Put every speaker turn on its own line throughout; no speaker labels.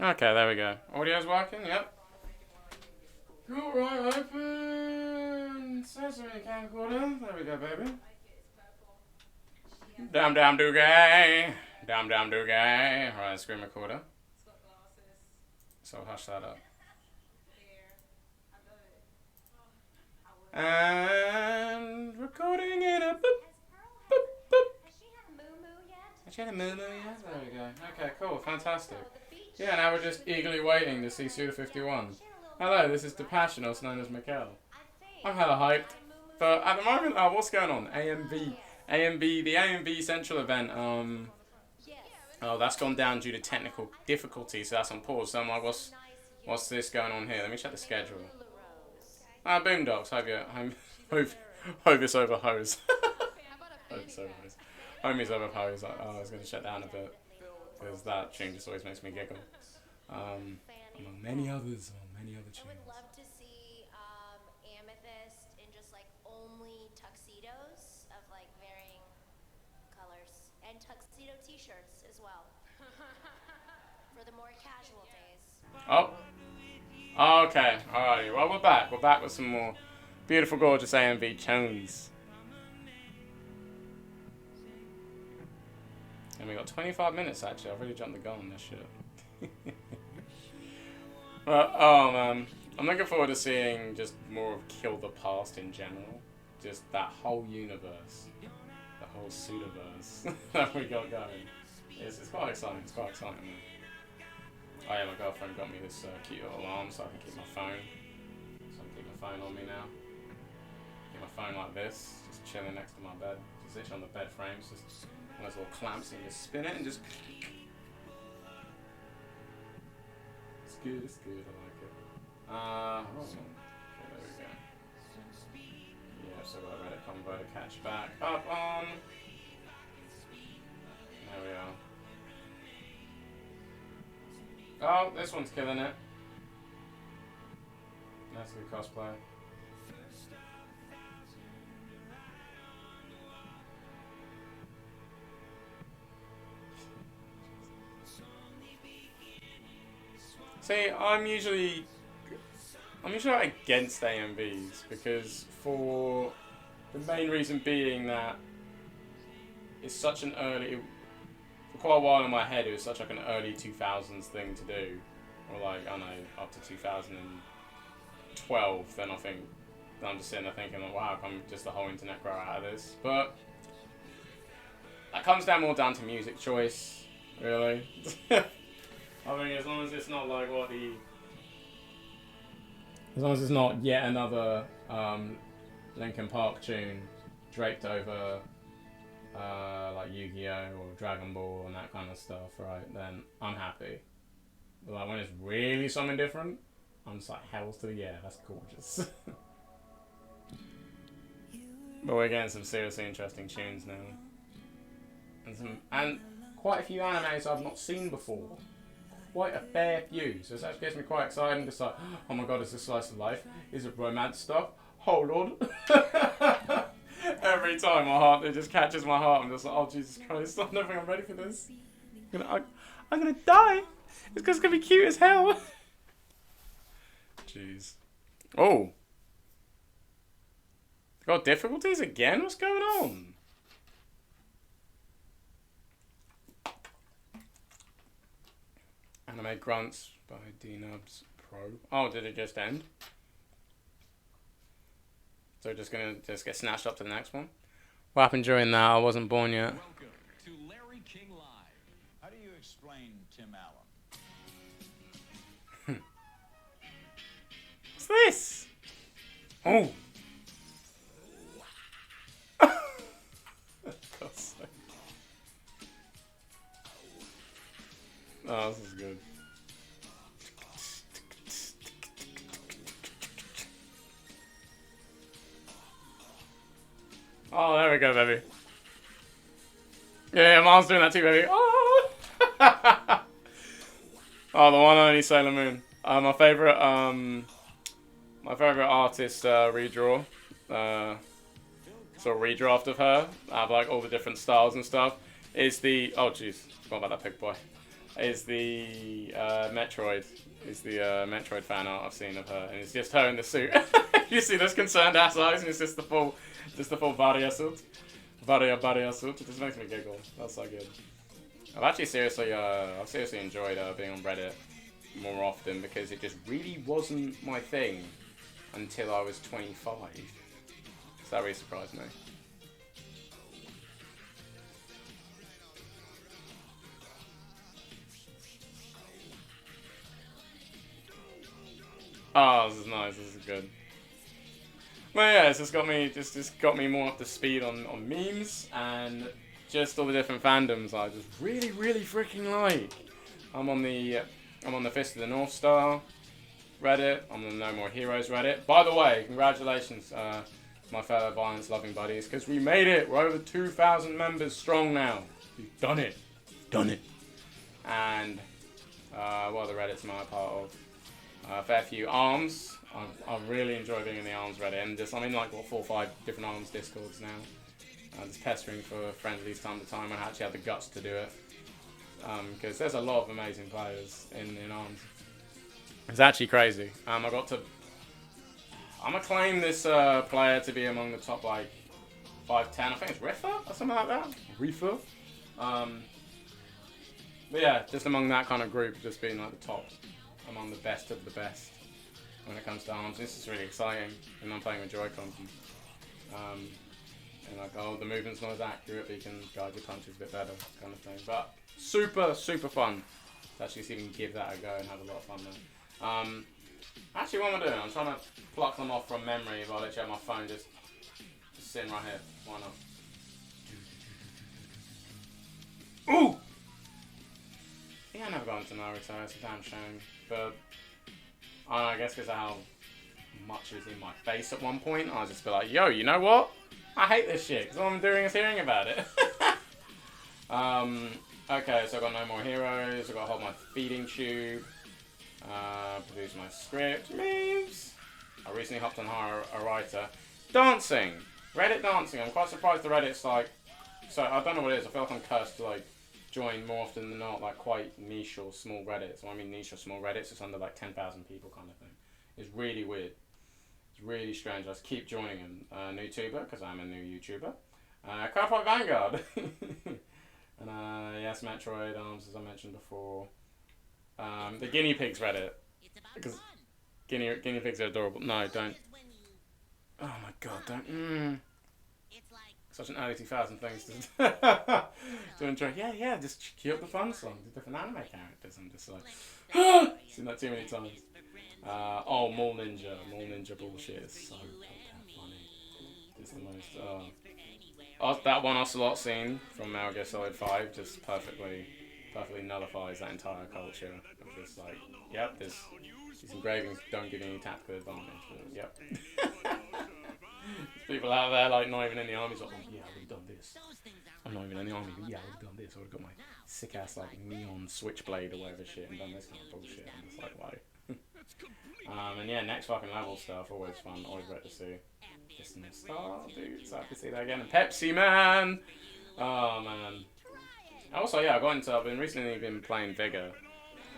Okay, there we go. Audio's working, yep. Cool, right, open. Sesame camcorder. There we go, baby. Damn, do gay. Damn, do gay. Right, screen recorder. So hush that up. And recording in a boop, boop, boop. Has she had a moo yet? There we go. Okay, cool, fantastic. Yeah, now we're just eagerly waiting to see Suda51. Hello, this is the passion, also known as Mikkel. I'm hella hyped. But at the moment, what's going on? the AMV Central event, oh, that's gone down due to technical difficulties, so that's on pause. So I'm like, what's this going on here? Let me check the schedule. Boondocks, hope it's over hose. Hope it's over hose. Homie's over hose. I was going to shut down a bit, because that tune just always makes me giggle. Among many others, many other tunes.
I would love to see Amethyst in just like only tuxedos of like varying colors and tuxedo t-shirts as well for the more casual days.
Oh, okay, alrighty. Well, we're back. We're back with some more beautiful, gorgeous AMV tunes. And we got 25 minutes actually. I've really jumped the gun on this shit. Well, oh man, I'm looking forward to seeing just more of Kill the Past in general. Just that whole universe, the whole Sudaverse that we got going. It's quite exciting. It's quite exciting, man. Oh yeah, my girlfriend got me this cute little arm so I can keep my phone. So I can keep my phone on me now. Keep my phone like this, just chilling next to my bed. Just literally on the bed frames, just one of those little clamps and you just spin it and just. It's good, I like it. Okay, there we go. Yeah, so I've got a Reddit convo to catch back up on. There we are. Oh, this one's killing it. That's a good cosplay. See, I'm usually against AMVs because for the main reason being that it's such an early, for quite a while in my head it was such like an early 2000s thing to do, or like I don't know, up to 2012. Then I'm just sitting there thinking like, wow, come just the whole internet grow out of this. But that comes down more down to music choice, really. I mean, as long as it's not like as long as it's not yet another Linkin Park tune draped over like Yu-Gi-Oh or Dragon Ball and that kind of stuff, right? Then I'm happy. But like when it's really something different, I'm just like, hells to the yeah, that's gorgeous. But we're getting some seriously interesting tunes now, and quite a few animes I've not seen before. Quite a fair few, so this actually gets me quite excited. Just like, oh my god, is this slice of life? Is it romance stuff? Oh lord! Every time it just catches my heart. I'm just like, oh Jesus Christ! I don't think I'm ready for this. I'm gonna die. It's just gonna be cute as hell. Jeez. Oh. Got difficulties again? What's going on? Anime Grunts by D-Nubs Pro. Oh, did it just end? So just gonna get snatched up to the next one? What happened during that? I wasn't born yet.
Welcome to Larry King Live. How do you explain Tim Allen?
What's this? Oh. Oh, this is good. Oh, there we go, baby. Yeah, Mom's doing that too, baby. Oh, oh, the one and only Sailor Moon. My favorite artist redraw. Sort of redraft of her. I have like all the different styles and stuff. Is the oh jeez, forgot about that pig boy. is the Metroid. Is the Metroid fan art I've seen of her, and it's just her in the suit. You see those concerned ass eyes, and it's just the full Varia suit. Varia suit. It just makes me giggle. That's so good. I've seriously enjoyed being on Reddit more often because it just really wasn't my thing until I was 25. So that really surprised me. Oh, this is nice. This is good. Well, yeah, it's just got me more up to speed on memes and just all the different fandoms I just really freaking like. I'm on the Fist of the North Star Reddit. I'm on the No More Heroes Reddit. By the way, congratulations, my fellow violence-loving buddies, because we made it. We're over 2,000 members strong now. We've done it. And what other Reddits am I a part of? A fair few ARMS. I really enjoy being in the ARMS Reddit, and I'm in like 4 or 5 different ARMS Discords now. Just pestering for friendlies time to time. I actually have the guts to do it because there's a lot of amazing players in ARMS. It's actually crazy. I'm gonna claim this player to be among the top like 5-10. I think it's Rifa or something like that. Rifa. But yeah, just among that kind of group, just being like the top. Among the best of the best when it comes to ARMS. This is really exciting, and I'm playing with Joy-Cons. And like, oh, the movement's not as accurate, but you can guide your punches a bit better, kind of thing. But super fun to actually see if we can give that a go and have a lot of fun there. Actually, what am I doing? I'm trying to pluck them off from memory. If I let you have my phone just sitting right here. Why not? Ooh! Yeah, I never got into Naruto. It's a damn shame. But I guess because of how much is in my face at one point, I'll just be like, yo, you know what? I hate this shit, because all I'm doing is hearing about it. Okay, so I've got No More Heroes, I've got to hold my feeding tube, produce my script, memes. I recently hopped on a writer. Dancing! Reddit dancing. I'm quite surprised the Reddit's like, so I don't know what it is, I feel like I'm cursed to like, join more often than not like quite niche or small Reddits. When I mean niche or small Reddits, it's under like 10,000 people kind of thing. It's really weird. It's really strange. I just keep joining them. New tuber, because I'm a new YouTuber. Carport Vanguard. And yes, Metroid ARMS, as I mentioned before. The guinea pigs Reddit. Because guinea pigs are adorable. No, don't. Oh my god, don't. Such an early 2000 things to enjoy. Yeah, just cue up the fun song, the different anime characters. I'm just like, seen that too many times. Oh, Mall Ninja bullshit is so goddamn funny. It's the most. That one Ocelot scene from Metal Gear Solid 5 just perfectly nullifies that entire culture. Of just like, yep, these engravings don't give you any tactical advantage. But, yep. People out there like not even in the army, like, oh, yeah, I would have done this. I'm not even in the army, but yeah, I would have done this. I would have got my sick ass like neon switchblade or whatever shit and done this kind of bullshit. I'm just like, why? And yeah, next fucking level stuff, always fun, always great to see. Just in the star, dude, so I can see that again. And Pepsi Man! Oh man. Also, yeah, I've been recently playing Vigor.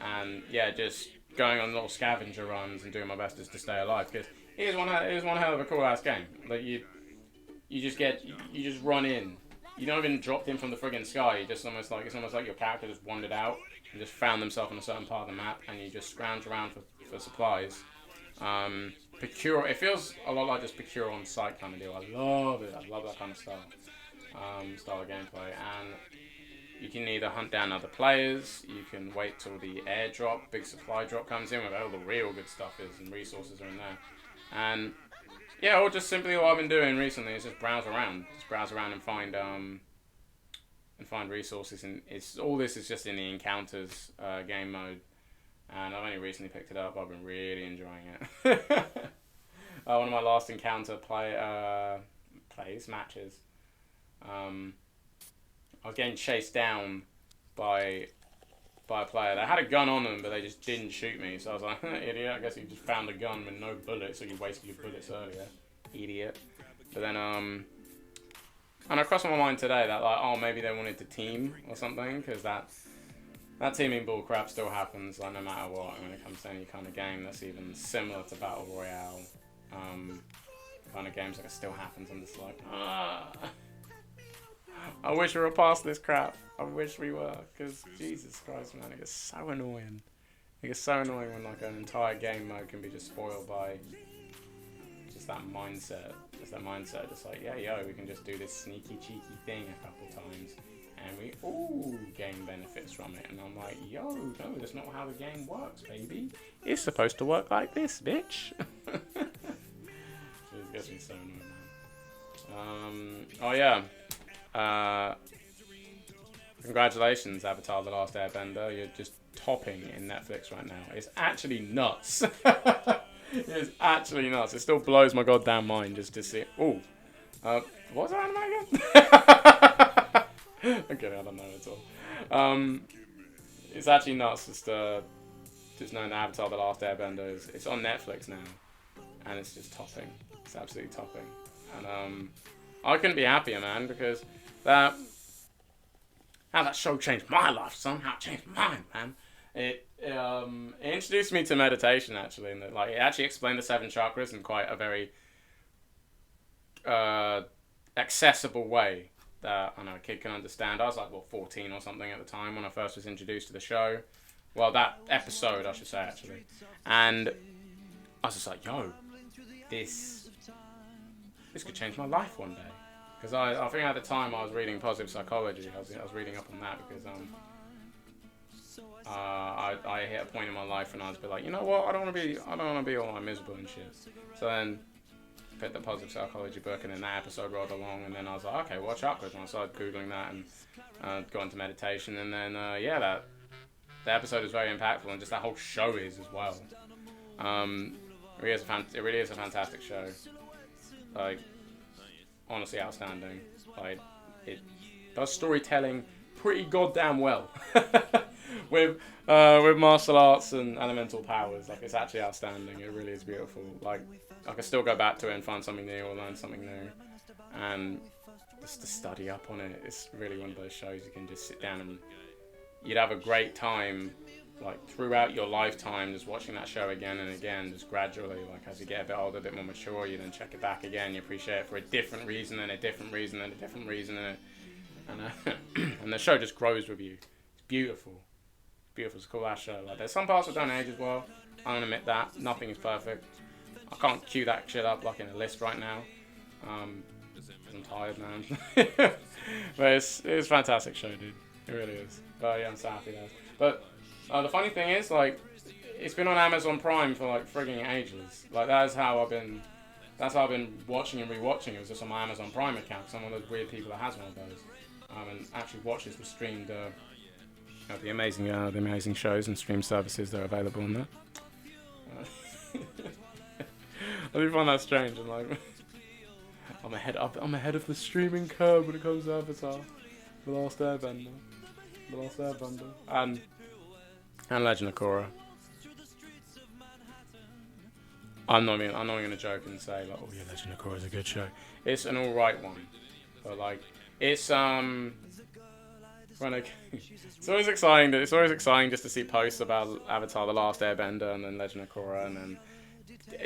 And yeah, just going on little scavenger runs and doing my best just to stay alive. Because it is one hell of a cool ass game. Like you just run in. You're not even dropped in from the friggin' sky. It's almost like your character just wandered out and just found themselves on a certain part of the map, and you just scrounge around for supplies. Procure. It feels a lot like just procure on site kind of deal. I love it. I love that kind of style of gameplay. And you can either hunt down other players, you can wait till the airdrop, big supply drop comes in, where all the real good stuff is and resources are in there. And yeah, or just simply what I've been doing recently is just browse around and find resources. And all this is just in the encounters game mode, and I've only recently picked it up. I've been really enjoying it. One of my last encounter matches. I was getting chased down by a player. They had a gun on them, but they just didn't shoot me. So I was like, idiot, I guess you just found a gun with no bullets, so you wasted your bullets earlier. Idiot. But then, and it crossed my mind today that, like, oh, maybe they wanted to team or something, because that teaming bull crap still happens, like no matter what, when it comes to any kind of game that's even similar to Battle Royale. Kind of games, like it still happens. I'm just like, I wish we were past this crap. I wish we were, because Jesus Christ, man, it gets so annoying. It gets so annoying when like an entire game mode can be just spoiled by just that mindset. Just that mindset, just like, yeah, yo, we can just do this sneaky, cheeky thing a couple times, and we all gain benefits from it. And I'm like, yo, no, that's not how the game works, baby. It's supposed to work like this, bitch. It gets me so annoyed, man. Oh yeah. Congratulations, Avatar: The Last Airbender. You're just topping in Netflix right now. It's actually nuts. It's actually nuts. It still blows my goddamn mind just to see. Ooh. What's that anime again? Okay, I don't know at all. It's actually nuts just knowing that Avatar: The Last Airbender it's on Netflix now, and it's just topping. It's absolutely topping, and I couldn't be happier, man, because how that show changed my life, son. How it changed mine, man. It introduced me to meditation, actually, and like it actually explained the 7 chakras in quite a very accessible way that I know a kid can understand. I was like 14 or something at the time when I first was introduced to the show. Well, that episode, I should say, actually, and I was just like, yo, this could change my life one day. Because I think at the time I was reading positive psychology. I was reading up on that because I hit a point in my life and I was like, you know what, I don't want to be all miserable and shit. So then I picked the positive psychology book, and then that episode rolled along, and then I was like, okay, what chakras? And I started googling that and got into meditation, and then the episode is very impactful, and just that whole show is as well. It really is a fantastic show. Like, honestly outstanding. Like, it does storytelling pretty goddamn well. with martial arts and elemental powers. Like, it's actually outstanding. It really is beautiful. Like, I can still go back to it and find something new or learn something new, and just to study up on it. It's really one of those shows you can just sit down and you'd have a great time, like, throughout your lifetime, just watching that show again and again, just gradually. Like, as you get a bit older, a bit more mature, you then check it back again, you appreciate it for a different reason and a different reason and a different reason, and the show just grows with you. It's beautiful. Beautiful. It's a cool ass show. Like, there's some parts that don't age as well. I don't admit that. Nothing is perfect. I can't queue that shit up like in a list right now. Because I'm tired, man. But it's a fantastic show, dude. It really is. But yeah, I'm so happy that. But the funny thing is, like, it's been on Amazon Prime for like frigging ages. Like, that's how I've been watching and rewatching. It was just on my Amazon Prime account. 'Cause I'm one of those weird people that has one of those. And actually watches the streamed the amazing shows and stream services that are available on there. I do find that strange. I'm like, I'm ahead of the streaming curve when it comes to Avatar: The Last Airbender, and Legend of Korra. I'm not even gonna joke and say like, oh yeah, Legend of Korra is a good show. It's an alright one, but like, it's it's always exciting. It's always exciting just to see posts about Avatar: The Last Airbender and then Legend of Korra, and then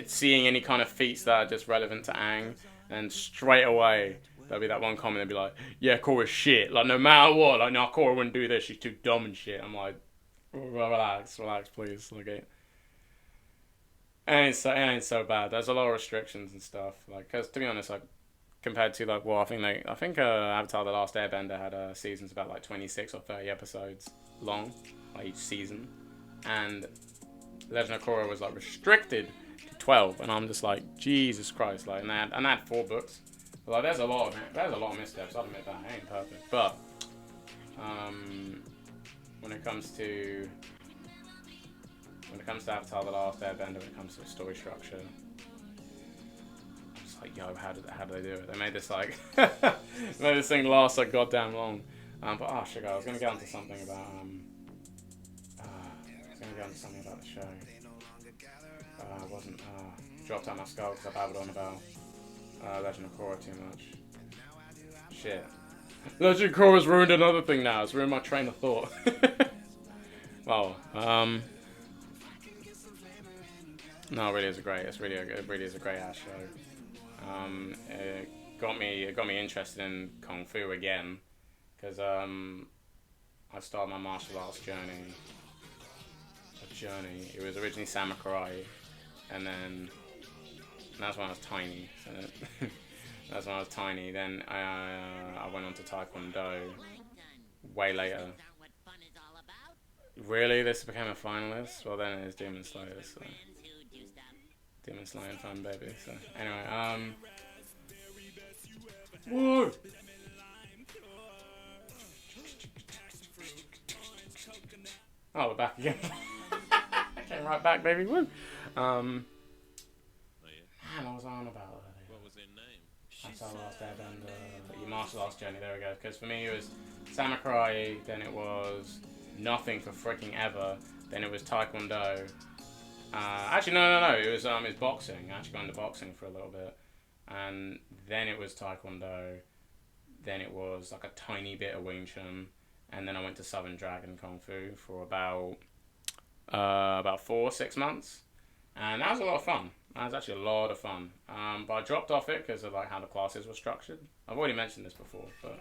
seeing any kind of feats that are just relevant to Aang, and straight away there'll be that one comment that'll be like, yeah, Korra's shit. Like, no matter what, like, no, Korra wouldn't do this. She's too dumb and shit. I'm like, relax, please. Like, it ain't so bad. There's a lot of restrictions and stuff. Like, cause to be honest, like, compared to like, well, I think Avatar: The Last Airbender had seasons about like 26 or 30 episodes long, like each season, and Legend of Korra was like restricted to 12, and I'm just like, Jesus Christ, like, and they had 4 books. But, like, there's a lot of missteps. I'll admit that. It ain't perfect, but when it comes to Avatar: The Last Airbender, when it comes to story structure, I'm just like, yo, how do they do it? They made this like made this thing last like goddamn long. But I was gonna get onto something about the show. I wasn't dropped out my skull because I babbled on about Legend of Korra too much. Shit. Legend of Korra's ruined another thing now. It's ruined my train of thought. Oh, no, it really is a great. It really is a great ass show. It got me interested in kung fu again because I started my martial arts journey. It was originally samurai, and then that's when I was tiny. So that's when I was tiny. Then I went on to taekwondo way later. Really, this became a finalist. Well, then it is Demon Slayer. So. Demon Slayer fan, baby. So anyway, whoa. Oh, we're back again. Came right back, baby. Woo. Man, what was I on about earlier?
What was their name?
That's our last airbender. Your martial arts journey. There we go. Because for me, it was samurai. Then it was nothing for freaking ever. Then it was taekwondo. Actually, no. It was boxing. I actually got into boxing for a little bit, and then it was taekwondo. Then it was like a tiny bit of Wing Chun, and then I went to Southern Dragon Kung Fu for about 4-6 months, and that was a lot of fun. That was actually a lot of fun. But I dropped off it because of like how the classes were structured. I've already mentioned this before, but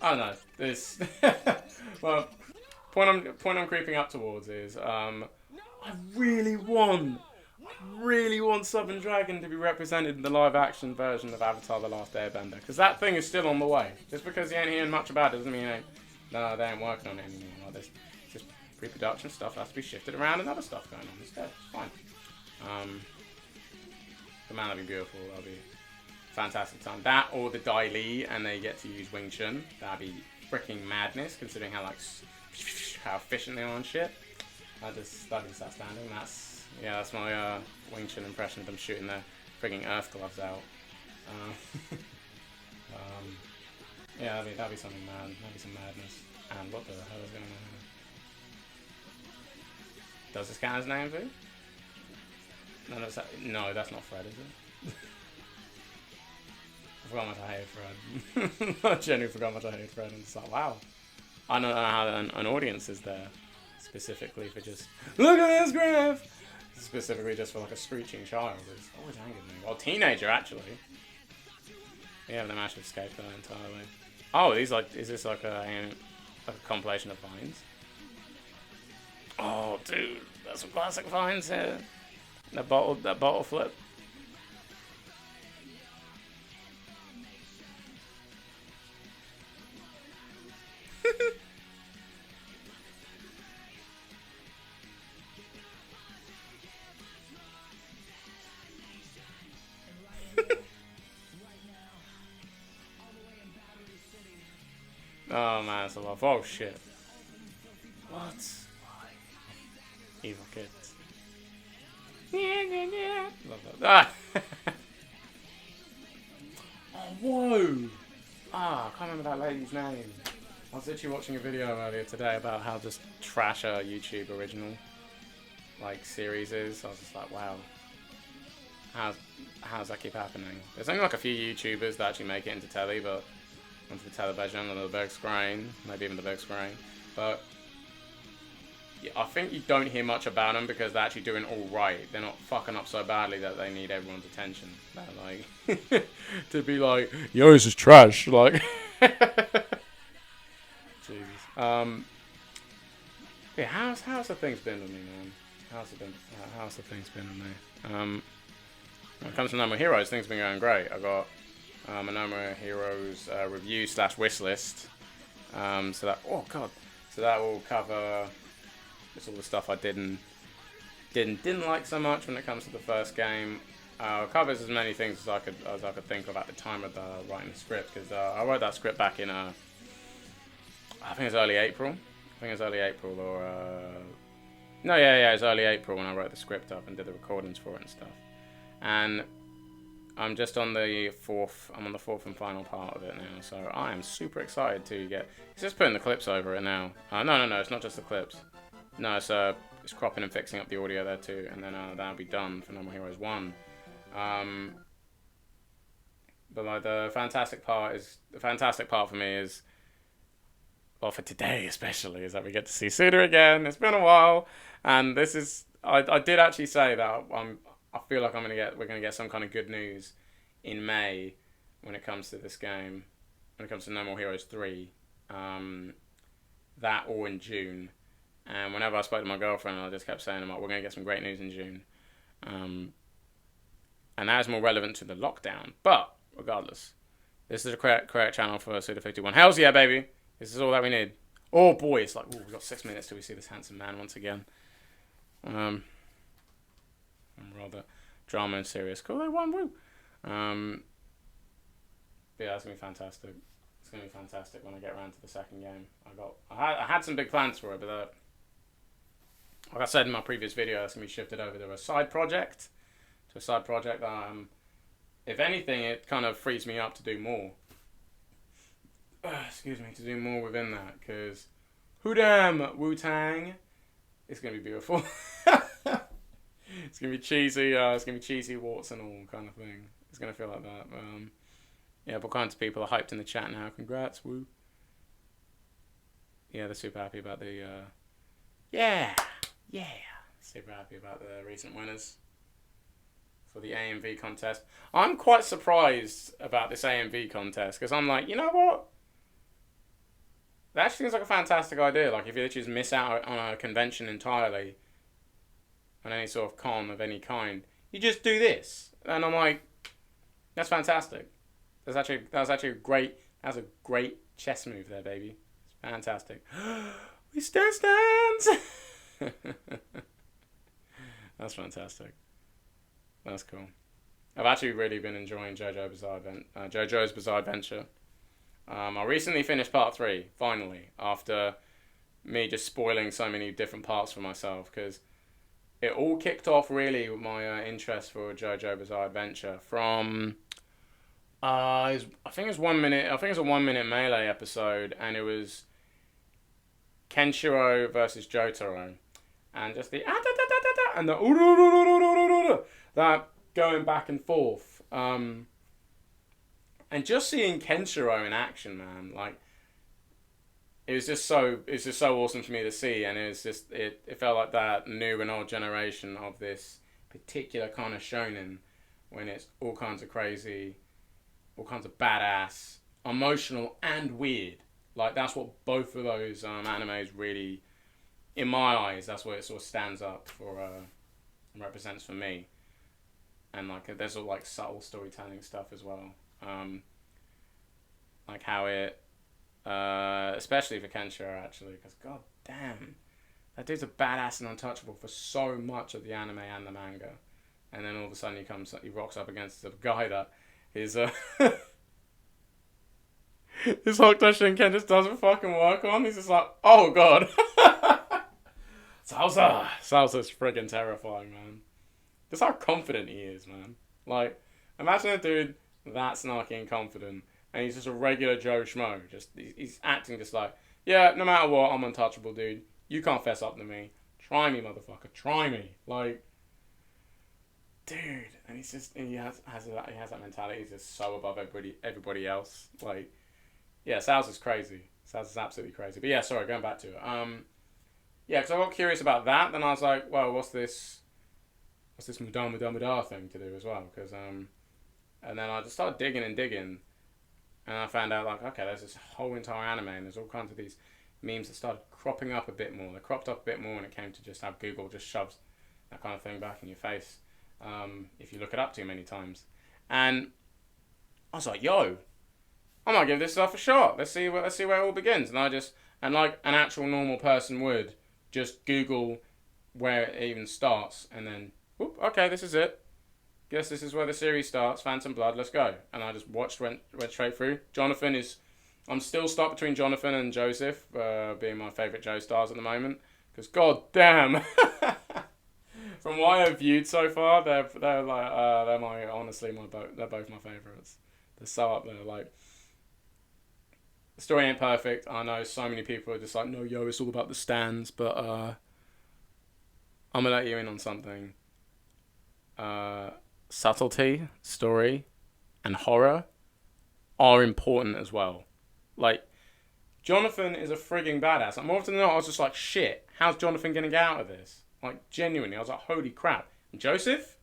I don't know. This well, point I'm creeping up towards is I really want Southern Dragon to be represented in the live-action version of Avatar: The Last Airbender, because that thing is still on the way. Just because you ain't hearing much about it doesn't mean they ain't working on it anymore. Like, there's just pre-production stuff has to be shifted around and other stuff going on instead. It's fine. But man, that'd be beautiful. That'd be fantastic time. That or the Dai Li, and they get to use Wing Chun. That'd be freaking madness, considering how efficient they are and shit. That is outstanding. That's my Wing Chun impression of them shooting their frigging earth gloves out. That'd be something mad. That'd be some madness. And what the hell is going on here? Does this count as name, too? No, that's not Fred, is it? I forgot how much I hate Fred. I genuinely forgot how much I hate Fred. And it's like, wow. I don't know how an audience is there. Specifically for just, look at this graph! Specifically just for like a screeching child. It's always angered me. Well, teenager, actually. Yeah, they managed to escape that entirely. Oh, is this like a compilation of vines? Oh, dude, that's some classic vines here. That bottle flip. Oh man, it's a lot. Oh shit. What? Why? Evil kids. Love that. Ah! Oh, whoa! I can't remember that lady's name. I was literally watching a video earlier today about how just trash a YouTube original like series is. I was just like, wow. How's that keep happening? There's only like a few YouTubers that actually make it into telly, but onto the television or the big screen, maybe even the big screen. But yeah, I think you don't hear much about them because they're actually doing all right. They're not fucking up so badly that they need everyone's attention. They're like to be like, yo, this is trash. Like, jeez. Yeah, how's the things been with me, man? How's the things been with me? When it comes to No More Heroes, things have been going great. I got a No More Heroes review / wish list. So that will cover just all the stuff I didn't like so much when it comes to the first game. Covers as many things as I could think of at the time of writing the script, because I wrote that script back in I think it was early April. It was early April when I wrote the script up and did the recordings for it and stuff. And I'm just on the fourth and final part of it now, so I am super excited to get. It's just putting the clips over it now. No, it's not just the clips. No, it's cropping and fixing up the audio there too, and then that'll be done for No More Heroes 1. But like the fantastic part for me is well, for today especially, is that we get to see Suda again. It's been a while, and this is I did actually say that I feel like we're gonna get some kind of good news in May when it comes to this game, when it comes to No More Heroes 3, that or in June. And whenever I spoke to my girlfriend, I just kept saying, we're going to get some great news in June. And that is more relevant to the lockdown. But, regardless, this is the correct channel for Suda51. Hells yeah, baby! This is all that we need. Oh boy, it's like, we've got 6 minutes till we see this handsome man once again. I'm rather drama and serious. Cool, they won, woo! But yeah, it's going to be fantastic. It's going to be fantastic when I get around to the second game. I had some big plans for it, but like I said in my previous video, that's going to be shifted over to a side project. If anything, it kind of frees me up to do more. To do more within that, because who damn Wu-Tang, it's going to be beautiful. It's going to be cheesy. It's going to be cheesy, warts and all kind of thing. It's going to feel like that. Yeah, but kinds of people are hyped in the chat now. Congrats, woo. Yeah, they're super happy about the, yeah. Super happy about the recent winners for the AMV contest. I'm quite surprised about this AMV contest, because I'm like, you know what? That actually seems like a fantastic idea. Like, if you just miss out on a convention entirely, on any sort of con of any kind, you just do this. And I'm like, that's fantastic. That's actually a great chess move there, baby. It's fantastic. We stand stands. That's fantastic. That's cool. I've actually really been enjoying JoJo's Bizarre Adventure. I recently finished part 3, finally, after me just spoiling so many different parts for myself, because it all kicked off really with my interest for JoJo Bizarre Adventure from I think it was 1 minute. I think it was a 1 minute Melee episode, and it was Kenshiro versus Jotaro, and just the and the that going back and forth, and just seeing Kenshiro in action, man, like it was just so awesome for me to see, and it felt like that new and old generation of this particular kind of shonen, when it's all kinds of crazy, all kinds of badass, emotional, and weird. Like, that's what both of those animes really, in my eyes, that's what it sort of stands up for, and represents for me. And, like, there's all, like, subtle storytelling stuff as well. Like how it, especially for Kenshiro, actually, because, god damn, that dude's a badass and untouchable for so much of the anime and the manga. And then all of a sudden he rocks up against a guy that his Hokuto Shinken just doesn't fucking work on. He's just like, oh god. Salsa's friggin' terrifying, man. Just how confident he is, man. Like, imagine a dude that snarky and confident, and he's just a regular Joe Schmo. He's acting just like, yeah, no matter what, I'm untouchable, dude. You can't fess up to me. Try me, motherfucker. Try me. Like, dude, and he has that mentality. He's just so above everybody else. Like, yeah, Sal's is crazy. Sal's is absolutely crazy. But yeah, sorry, going back to it. Yeah, because I got curious about that. Then I was like, well, what's this Muda thing to do as well? Because and then I just started digging, and I found out, like, okay, there's this whole entire anime, and there's all kinds of these memes that started cropping up a bit more. They cropped up a bit more when it came to just how Google just shoves that kind of thing back in your face. If you look it up too many times. And I was like, yo, I might give this stuff a shot. Let's see where it all begins. And like an actual normal person would, just Google where it even starts, and then, whoop, okay, this is it. Guess this is where the series starts. Phantom Blood, let's go. And I just went straight through. I'm still stuck between Jonathan and Joseph, being my favourite Joestars at the moment. Because, god damn. From what I've viewed so far, they're both my favourites. They're so up there. Like, the story ain't perfect. I know so many people are just like, no, yo, it's all about the stands. But I'm gonna let you in on something. Subtlety, story, and horror are important as well. Like, Jonathan is a frigging badass. Like, more often than not, I was just like, shit, how's Jonathan going to get out of this? Like, genuinely, I was like, holy crap. And Joseph?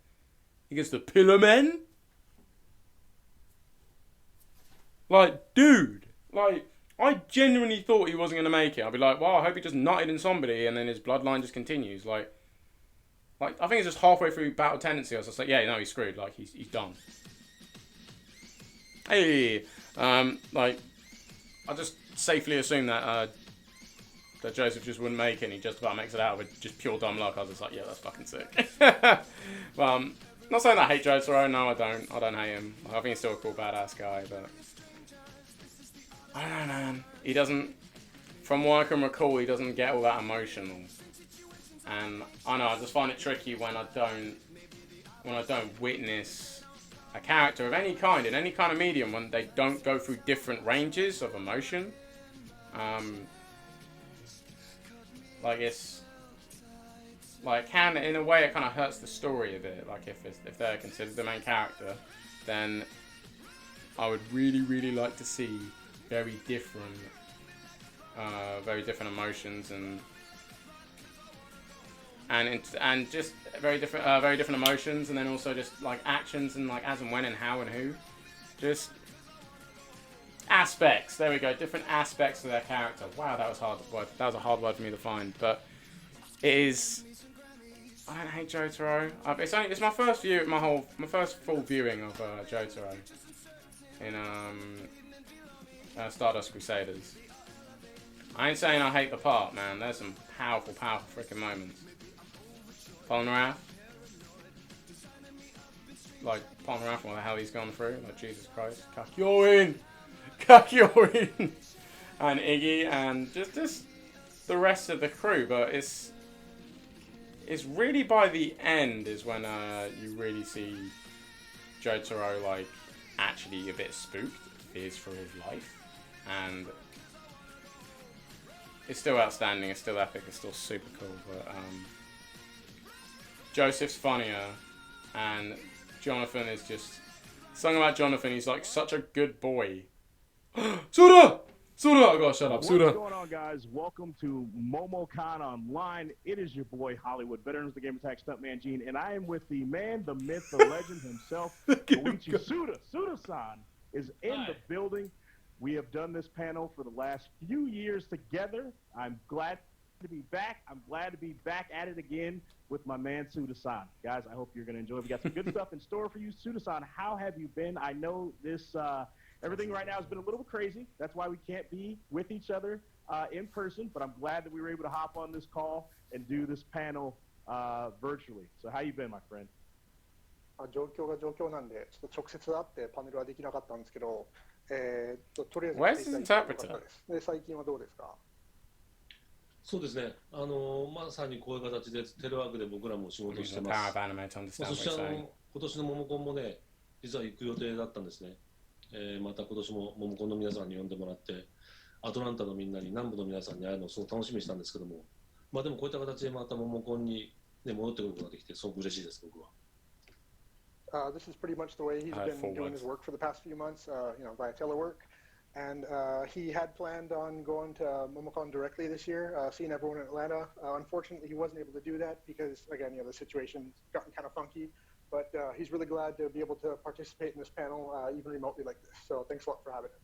He gets the Pillar Men? Like, dude. Like, I genuinely thought he wasn't going to make it. I'd be like, well, I hope he just nutted in somebody and then his bloodline just continues. Like I think it's just halfway through Battle Tendency. I was just like, yeah, no, he's screwed. Like, he's done. Hey, like, I just safely assume that that Joseph just wouldn't make it and he just about makes it out with just pure dumb luck. I was just like, yeah, that's fucking sick. Not saying I hate Jotaro. No, I don't. I don't hate him. I think he's still a cool, badass guy, but I don't know, man. He doesn't, from what I can recall, he doesn't get all that emotional. And I know, I just find it tricky when I don't witness a character of any kind, in any kind of medium, when they don't go through different ranges of emotion. Like, it's, like, in a way, it kind of hurts the story a bit. Like, if they're considered the main character, then I would really, really like to see very different emotions and just very different emotions, and then also just like actions and like as and when and how and who, just aspects. There we go, different aspects of their character. Wow, that was hard. That was a hard word for me to find, but it is. I don't hate Jotaro. It's my first view, my first full viewing of Jotaro in Stardust Crusaders. I ain't saying I hate the part, man. There's some powerful freaking moments. Polnareff. Like, Polnareff, what the hell he's gone through. Like, Jesus Christ. Kakyoin! And Iggy, and just the rest of the crew. But it's really by the end is when you really see Jotaro, like, actually a bit spooked. Fears for his life. And it's still outstanding, it's still epic, it's still super cool, but Joseph's funnier, and Jonathan is just, something about Jonathan, he's like such a good boy. Suda! I gotta shut up, Suda.
What's going on, guys? Welcome to Momocon Online. It is your boy, Hollywood Veterans, the Game Attack Stuntman Gene, and I am with the man, the myth, the legend himself, Koichi Suda. Suda-san is in the building. We have done this panel for the last few years together. I'm glad to be back. I'm glad to be back at it again with my man, Suda-san. Guys, I hope you're going to enjoy it. We got some good stuff in store for you. Suda-san, how have you been? I know this, everything right now has been a little bit crazy. That's why we can't be with each other in person, but I'm glad that we were able to hop on this call and do this panel virtually. So how you been, my friend?
状況が状況なんで、ちょっと直接会ってパネルはできなかったんですけど、とりあえず
Where's the interpreter?
で、最近はどうですか？
そうですね。まさにこういう形でテレワークで僕らも仕事してます。そして今年のモモコンもね、実は行く予定だったんですね。また今年もモモコンの皆さんに呼んでもらって、アトランタのみんなに南部の皆さんに会えるのをすごく楽しみにしたんですけども、まあでもこういった形でまたモモコンに、ね、戻ってくることができてすごく嬉しいです僕は。
This is pretty much the way he's been doing his work for the past few months, via telework. And he had planned on going to Momocon directly this year, seeing everyone in Atlanta. Unfortunately, he wasn't able to do that because, again, the situation's gotten kind of funky. But he's really glad to be able to participate in this panel, even remotely like this. So thanks a lot for having him.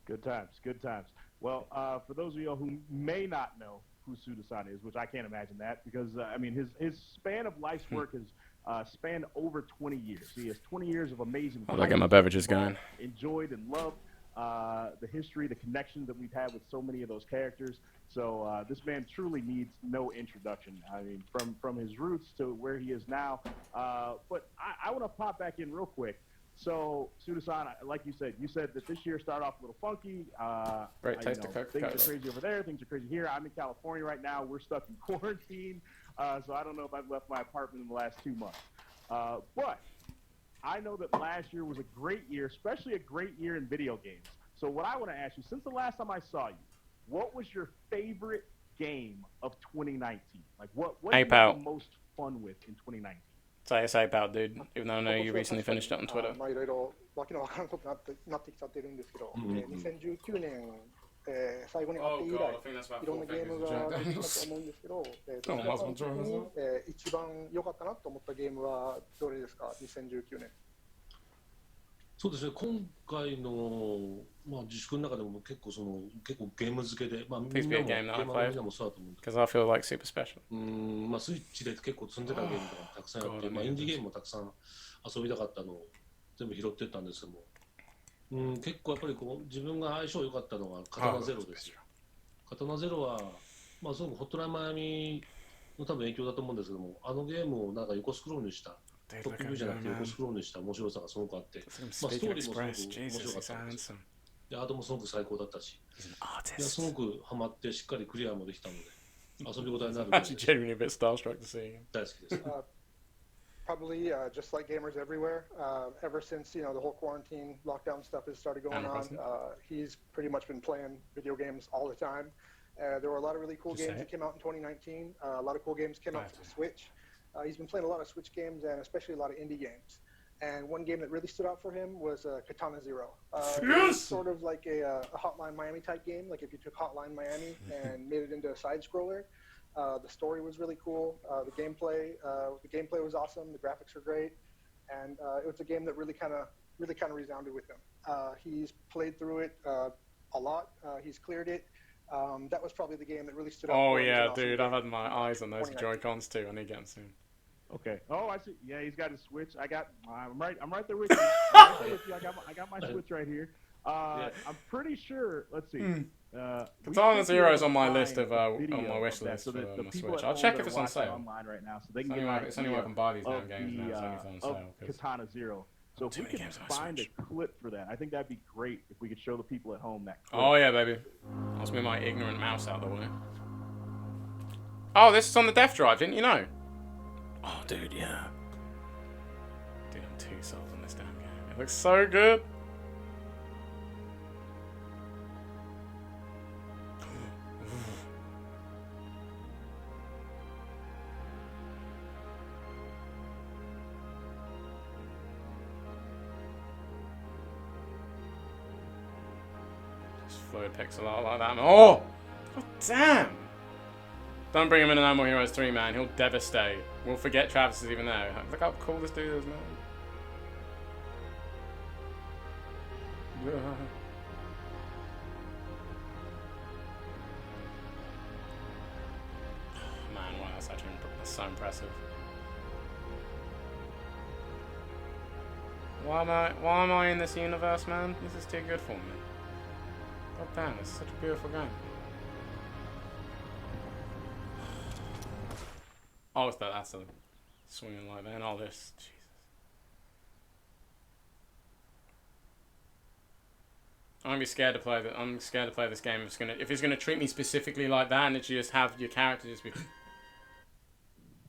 Good times, good times. Well, for those of you who may not know who Suda-san is, which I can't imagine that, because, I mean, his span of life's work has spanned over 20 years. He has 20 years of amazing.
I'll get my beverages going.
Enjoyed and loved the history, the connection that we've had with so many of those characters. So this man truly needs no introduction. I mean, from his roots to where he is now. But I want to pop back in real quick. So, Suda-san, like you said that this year started off a little funky.
Right, taste the Coca-Cola.
Things are crazy over there. Things are crazy here. I'm in California right now. We're stuck in quarantine. So I don't know if I've left my apartment in the last 2 months. But I know that last year was a great year, especially a great year in video games. So what I want to ask you, since the last time I saw you, what was your favorite game of 2019? Like, what did you have the most fun with in 2019?
Say it's Ape Out, dude. Even though I know you recently finished it on Twitter.
いろいろわけのわからんことになってきちゃってるんですけど、2019年最後に会って以来、いろんなゲームができたと思うんですけど、どちらか的に、一番良かったなと思ったゲームはどれですか、2019年。
そうですね、今回の、まあ、自粛の中でも結構ゲーム付けで、まあ、みんなもゲーマーのみんなもそうだと思うんですけど、
Because I feel like super special.
まあ、スイッチで結構積んでたゲームとかもたくさんあって、まあ、インディーゲームもたくさん遊びたかったのを全部拾ってったんですけども、結構やっぱりこう自分が相性良かったのは刀ゼロですよ。刀ゼロは、まあ、すごくホットラインマイアミの多分影響だと思うんですけども、あのゲームをなんか横スクロールにしたトップビューじゃなくて横スクロールにした面白さがすごくあって、まあ、ストーリーもすごく面白かったんですよ。で、アートもすごく最高だったし、いやすごくハマってしっかりクリアもできたので、遊び応えになる。
Actually, genuinely a bit starstruck to see him.
大好きです。
Probably just like gamers everywhere, ever since the whole quarantine lockdown stuff has started going on, he's pretty much been playing video games all the time. There were a lot of really cool games that came out in 2019. A lot of cool games came out for the Switch. He's been playing a lot of Switch games and especially a lot of indie games. And one game that really stood out for him was Katana Zero. It's sort of like a Hotline Miami type game. Like if you took Hotline Miami and made it into a side scroller. The story was really cool. The gameplay was awesome. The graphics were great, and it was a game that really kind of resounded with him. He's played through it a lot. He's cleared it. That was probably the game that really stood out.
Oh yeah, dude, I've had my eyes on those Joy-Cons too. I need to get them soon.
Okay. Oh, I see. Yeah, he's got his Switch. I'm right there with you. I got my Switch right here. I'm pretty sure. Let's see.
Katana Zero is on my list of on my wish list for my Switch. I'll check if it's on sale.
Online right now, so they can
it's only way I can buy these damn games now. It's only on sale.
Katana Zero. So if we could find a clip for that, I think that'd be great if we could show the people at home that clip.
Oh yeah, baby. I'll move my ignorant mouse out of the way. Oh, this is on the Death Drive, didn't you know? Oh, dude, yeah. Dude, I'm 2 souls on this damn game. It looks so good. Just floated pixel art like that. Oh! God damn! Don't bring him into No More Heroes 3, man. He'll devastate. We'll forget Travis is even there. Look how cool this dude is, man. Man, wow, that's so impressive. Why am I in this universe, man? This is too good for me. God damn, this is such a beautiful game. Oh, it's that's a swinging light man. All this, Jesus. I'm gonna be scared to play that. I'm scared to play this game. If it's gonna treat me specifically like that, and it's just have your character just be,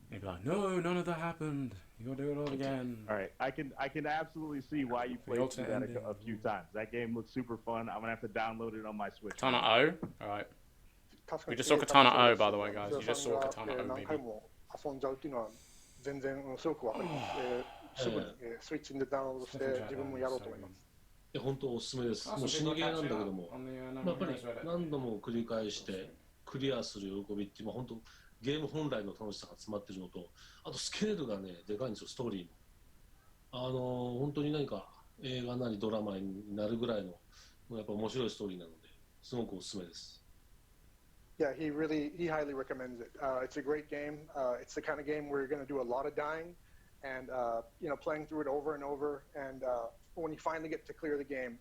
you'd be like, no, none of that happened. You gotta do it all again.
All right, I can absolutely see why you played through that a few times. That game looks super fun. I'm gonna have to download it on my Switch.
Katana O. All right. We just saw Katana O, by the way, guys. You just saw Katana O, baby.
遊んじゃうっていうのは全然すごくわかります。すぐにスイッチでダウンロードして自分もやろうと思います。
本当おすすめです。もう死にゲーなんだけども、やっぱり何度も繰り返してクリアする喜びっていう、本当ゲーム本来の楽しさが詰まってるのと、あとスケールがねでかいんですよ、ストーリーも。本当に何か映画なりドラマになるぐらいのやっぱ面白いストーリーなので、すごくおすすめです。
Yeah, he highly recommends it. It's a great game. It's the kind of game where you're going to do a lot of dying, and playing through it over and over. And when you finally get to clear the game,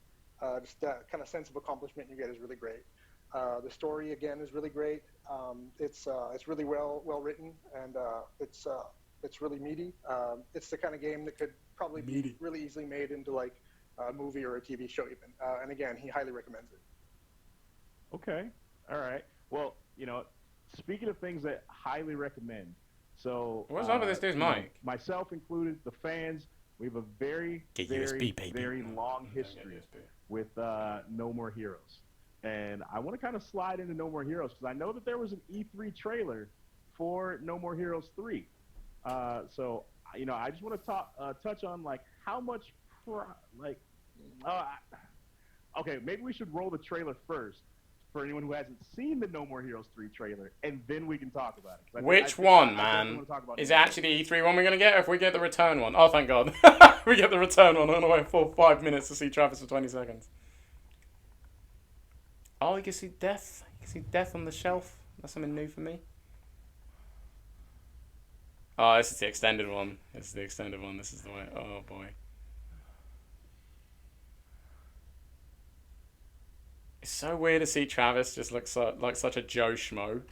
just that kind of sense of accomplishment you get is really great. The story again is really great. It's really well written, and it's really meaty. It's the kind of game that could probably be really easily made into like a movie or a TV show even. And again, he highly recommends it.
Okay. All right. Well, speaking of things that highly recommend, so
what's up with this dude's mic?
Myself included, the fans, we have a very long history with No More Heroes, and I want to kind of slide into No More Heroes because I know that there was an E3 trailer for No More Heroes 3. So I just want to touch on like how much okay, maybe we should roll the trailer first. for anyone who hasn't seen the No More Heroes 3 trailer, and then we can talk about it.
Which one, man? Is it actually the E3 one we're going to get, or if we get the return one? Oh, thank God. We get the return one. I'm going to wait for 5 minutes to see Travis for 20 seconds. Oh, you can see Death. You can see Death on the shelf. That's something new for me. Oh, this is the extended one. This is the extended one. This is the way. Oh, boy. It's so weird to see Travis just look like such a Joe Schmo.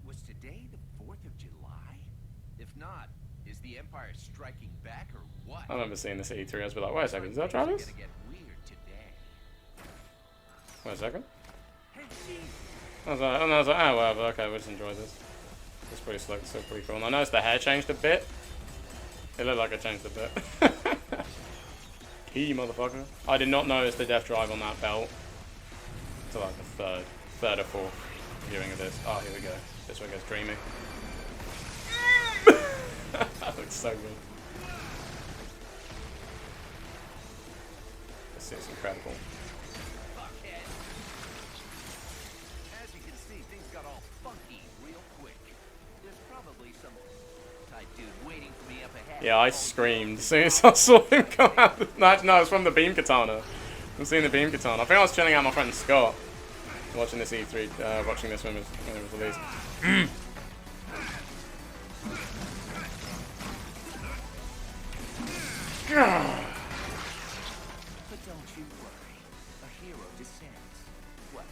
Was today the 4th of July? If not, is the Empire striking back or what?
I remember seeing this at E3. I was like, wait a second, is that Travis? Wait a second. I was like, oh, well, okay, we'll just enjoy this. It's pretty slick, it's still pretty cool. And I noticed the hair changed a bit. It looked like it changed a bit. Key, motherfucker. I did not notice the death drive on that belt until like the third or fourth viewing of this. Oh, here we go. This one gets dreamy. That looks so good. This is incredible.
As you can see, things got all funky real quick. There's probably some type dude waiting for me up ahead.
Yeah, I screamed as soon as I saw him come out. No, it's from the beam katana. I'm seeing the beam katana. I think I was chilling out with my friend Scott, watching this E3, watching this when it was released.
But don't you worry, a hero descends. What?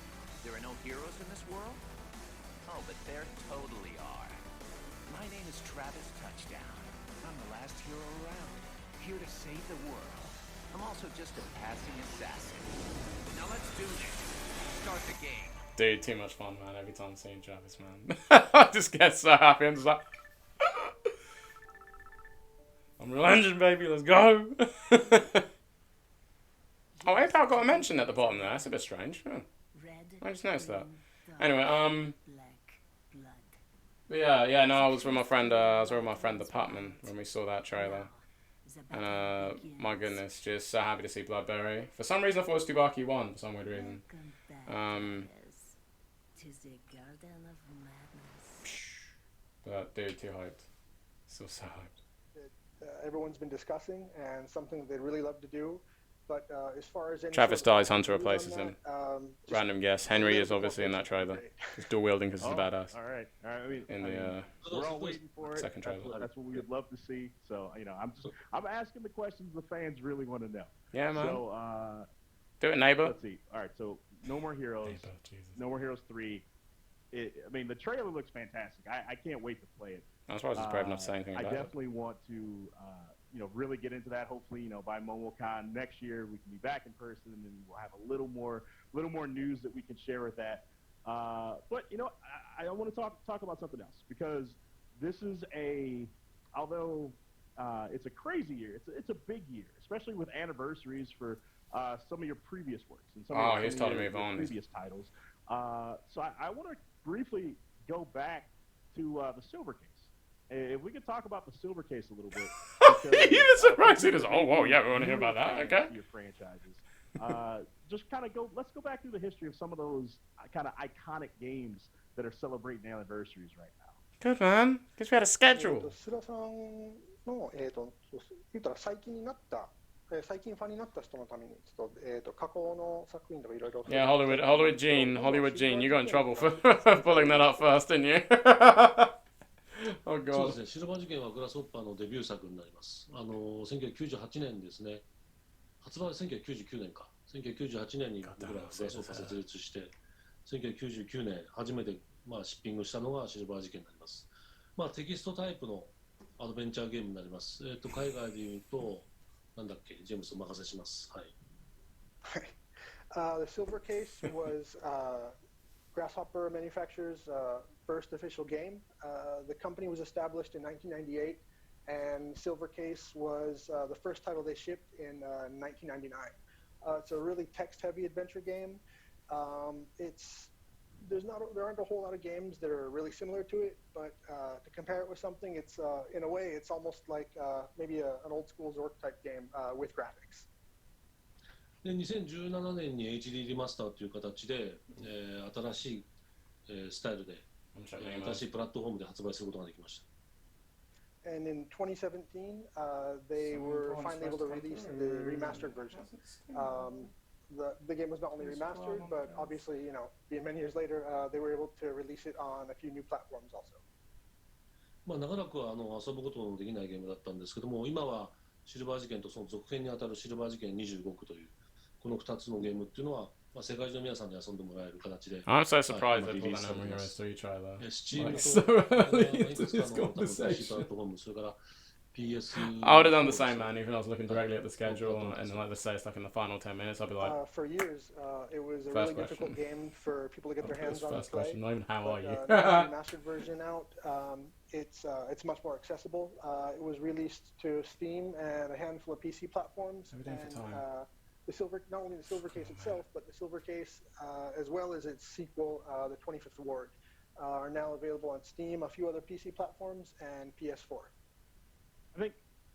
There are no heroes in this world? Oh, but there totally are. My name is Travis Touchdown. I'm the last hero around, here to save the world. I'm also just a passing assassin. Now let's do this. Start the game.
Dude, too much fun, man. Every time seeing Travis, man. I just get so happy. I'm just like, Unreal Engine, baby, let's go. Oh, APAL got a mention at the bottom there. That's a bit strange. Oh. I just noticed that. Anyway, yeah, no, I was with my friend. The Putman when we saw that trailer. And my goodness, just so happy to see Bloodberry. For some reason, I thought it was Tsubaki 1. For some weird reason. But dude, too hyped. So hyped.
Everyone's been discussing and something they'd really love to do. But as far as
Travis dies, Hunter replaces him. Random guess. Henry is obviously in that trailer. He's dual wielding because he's a badass.
All right. I mean,
we're
all waiting for it.
Second trailer.
That's what we would love to see. So I'm asking the questions the fans really want to know.
Yeah, man.
So
do it, neighbor.
Let's see. All right. So No More Heroes. No More Heroes 3. I mean, the trailer looks fantastic. I can't wait to play it.
I'm surprised he's brave enough to say anything about it.
I definitely want to, really get into that. Hopefully, by Momocon next year, we can be back in person and we'll have a little more news that we can share with that. But I want to talk about something else because this is although it's a crazy year, it's a big year, especially with anniversaries for some of your previous works and some of your previous titles. So I want to briefly go back to the Silver Case. If we could talk about the Silver Case a little bit.
He was surprised. He was, oh, whoa, yeah, we want to hear about that. Okay.
Your franchises. Just kind of let's go back through the history of some of those kind of iconic games that are celebrating anniversaries right now.
Good, man. Because we had a schedule.
須田さんの、言ったら最近ファンになった人のためにちょっと、過去の作品とかいろいろ
Yeah, Hollywood Gene, you got in trouble for pulling that up first, didn't you? Oh
そう
God.
ですね、シルバー事件はグラスホッパーのデビュー作になります。1998年ですね、発売は1999年か。1998年に僕らグラスホッパー設立して、1999年初めてシッピングしたのがシルバー事件になります。テキストタイプのアドベンチャーゲームになります。海外で言うと、なんだっけ、ジェームスお任せします。はい。
The Silver Case was Grasshopper Manufacturer's first official game. The company was established in 1998, and Silver Case was the first title they shipped in 1999. It's a really text-heavy adventure game. There aren't a whole lot of games that are really similar to it, but to compare it with something, it's in a way it's almost like maybe an old school Zork type game with graphics.
で、2017年に HD リマスターという形で、新しい、スタイルで、新しいプラットフォームで発売することができました。
And in 2017, they were finally able to release the remastered version. The game was not only remastered, but obviously, you know, being many years later, they were able to release it on a few new platforms also.
まあ長らくは遊ぶことのできないゲームだったんですけども、今はシルバー事件とその続編にあたるシルバー事件25区というこの2つのゲームっていうのは、まあ、世界中の皆さんに遊んでもらえる形で。
I'm so surprised they put that Memory Heroes 3 trailer.
スチーム
Like
と
so early
いく
into
つか
this
の多分新しいプラ
conversation.
ットフォーム、それから PS
I would have done the same, man. Even if I was looking directly at the schedule and like let's say it's like in the final 10 minutes, I'd be like,
For years, it was a
First
really difficult game for people to get their hands on and
first
play.
question, not even how are you?
Now the remastered version out, it's much more accessible. It was released to Steam and a handful of PC platforms.
Everything for time.
Not only the silver case itself, but the silver case, as well as its sequel, the 25th Award, are now available on Steam, a few other PC platforms, and PS4.